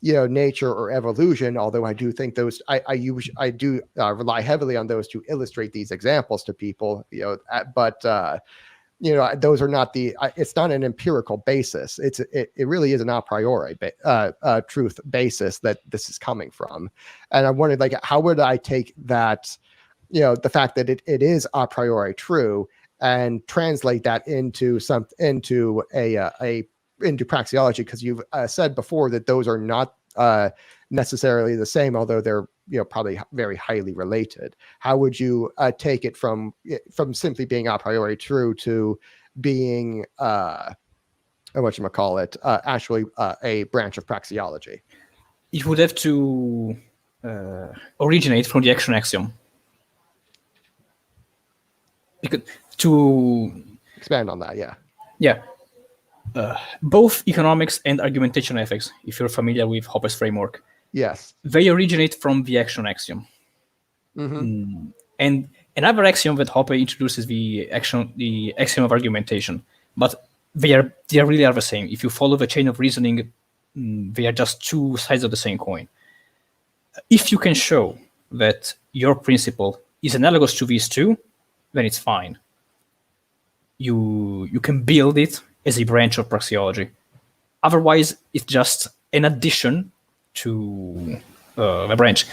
nature or evolution, although I do think those I do rely heavily on those to illustrate these examples to people, but those are not it's not an empirical basis. It really is an a priori truth basis that this is coming from. And I wondered, like, how would I take that, the fact that it is a priori true, and translate that into into praxeology, because you've said before that those are not necessarily the same, although they're probably very highly related. How would you take it from simply being a priori true to being actually a branch of praxeology? It would have to originate from the action axiom. To expand on that, yeah. Both economics and argumentation ethics, if you're familiar with Hoppe's framework, yes, they originate from the action axiom. And another axiom that Hoppe introduces the axiom of argumentation, but they really are the same. If you follow the chain of reasoning, they are just two sides of the same coin. If you can show that your principle is analogous to these two, then it's fine. You can build it as a branch of praxeology. Otherwise, it's just an addition to a branch.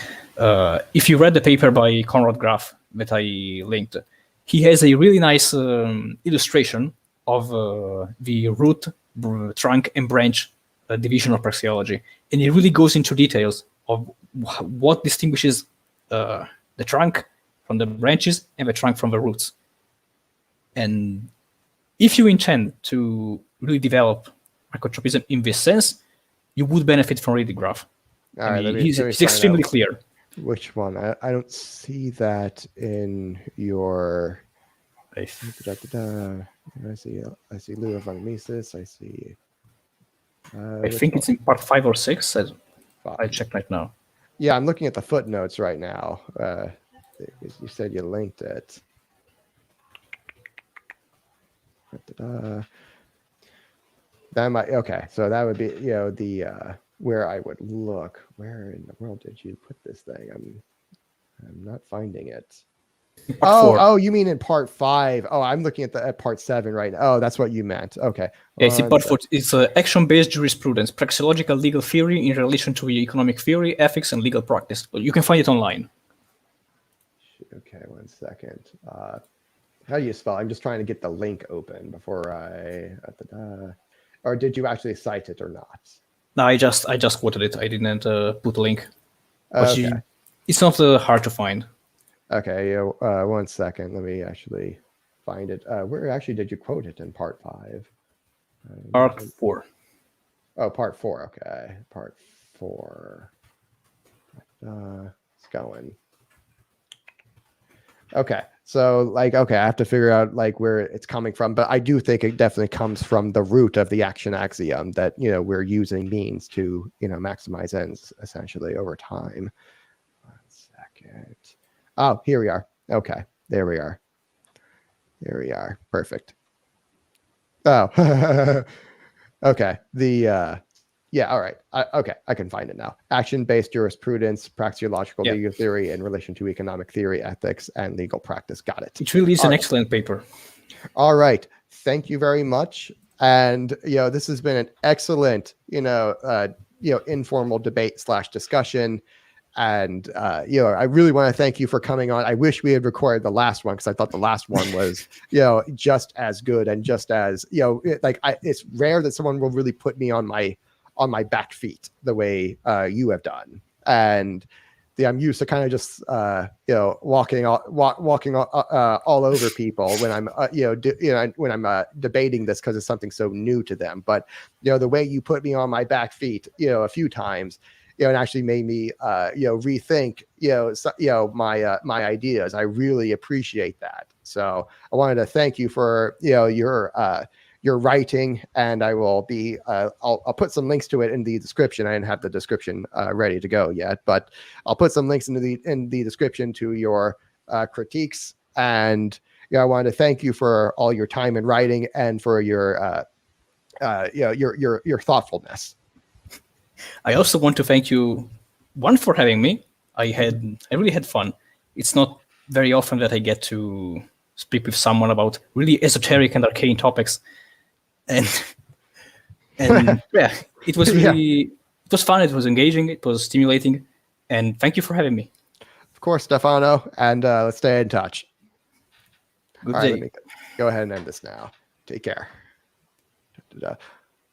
If you read the paper by Conrad Graf that I linked, he has a really nice illustration of the root, trunk, and branch division of praxeology. And it really goes into details of what distinguishes the trunk from the branches and the trunk from the roots. And if you intend to really develop archotropism in this sense, you would benefit from reading Graf. He's extremely clear. Which one? I don't see that in your. I see Lua von Mises. I see. I think it's in part 5 or 6. I check right now. Yeah, I'm looking at the footnotes right now. You said you linked it. That might so that would be the where I would look. Where in the world did you put this thing? I'm not finding it. Oh, you mean in part 5? Oh, I'm looking at part 7 right now. Oh, that's what you meant. Okay. Yeah, it's in part 4. It's action-based jurisprudence, praxeological legal theory in relation to economic theory, ethics, and legal practice. You can find it online. Okay, 1 second. How do you spell? I'm just trying to get the link open before or did you actually cite it or not? No, I just quoted it. I didn't put a link. Okay. It's not hard to find. Okay, 1 second. Let me actually find it. Where actually did you quote it in part 5? Part 4. Oh, part 4. Okay, part 4. It's going. Okay, so I have to figure out where it's coming from, but I do think it definitely comes from the root of the action axiom that we're using means to maximize ends essentially over time. 1 second. Oh, here we are. Okay, there we are. Perfect. Oh, okay. All right. Okay, I can find it now. Action-based jurisprudence, praxeological legal theory in relation to economic theory, ethics, and legal practice. Got it. It really is an excellent paper. All right. Thank you very much. And this has been an excellent, informal debate / discussion. And I really want to thank you for coming on. I wish we had recorded the last one because I thought the last one was just as good and just as it's rare that someone will really put me on my back feet the way you have done. And I'm used to kind of just walking all over people when I'm when I'm debating this because it's something so new to them. But the way you put me on my back feet a few times, it actually made me rethink my ideas. I really appreciate that. So I wanted to thank you for your writing, and I will be I'll put some links to it in the description. I didn't have the description ready to go yet, but I'll put some links in the description to your critiques. And I wanted to thank you for all your time in writing and for your thoughtfulness. I also want to thank you, one, for having me. I really had fun. It's not very often that I get to speak with someone about really esoteric and arcane topics. And yeah, it was really it was fun. It was engaging. It was stimulating. And thank you for having me. Of course, Stefano. And let's stay in touch. Good All day. right, let me go ahead and end this now. Take care.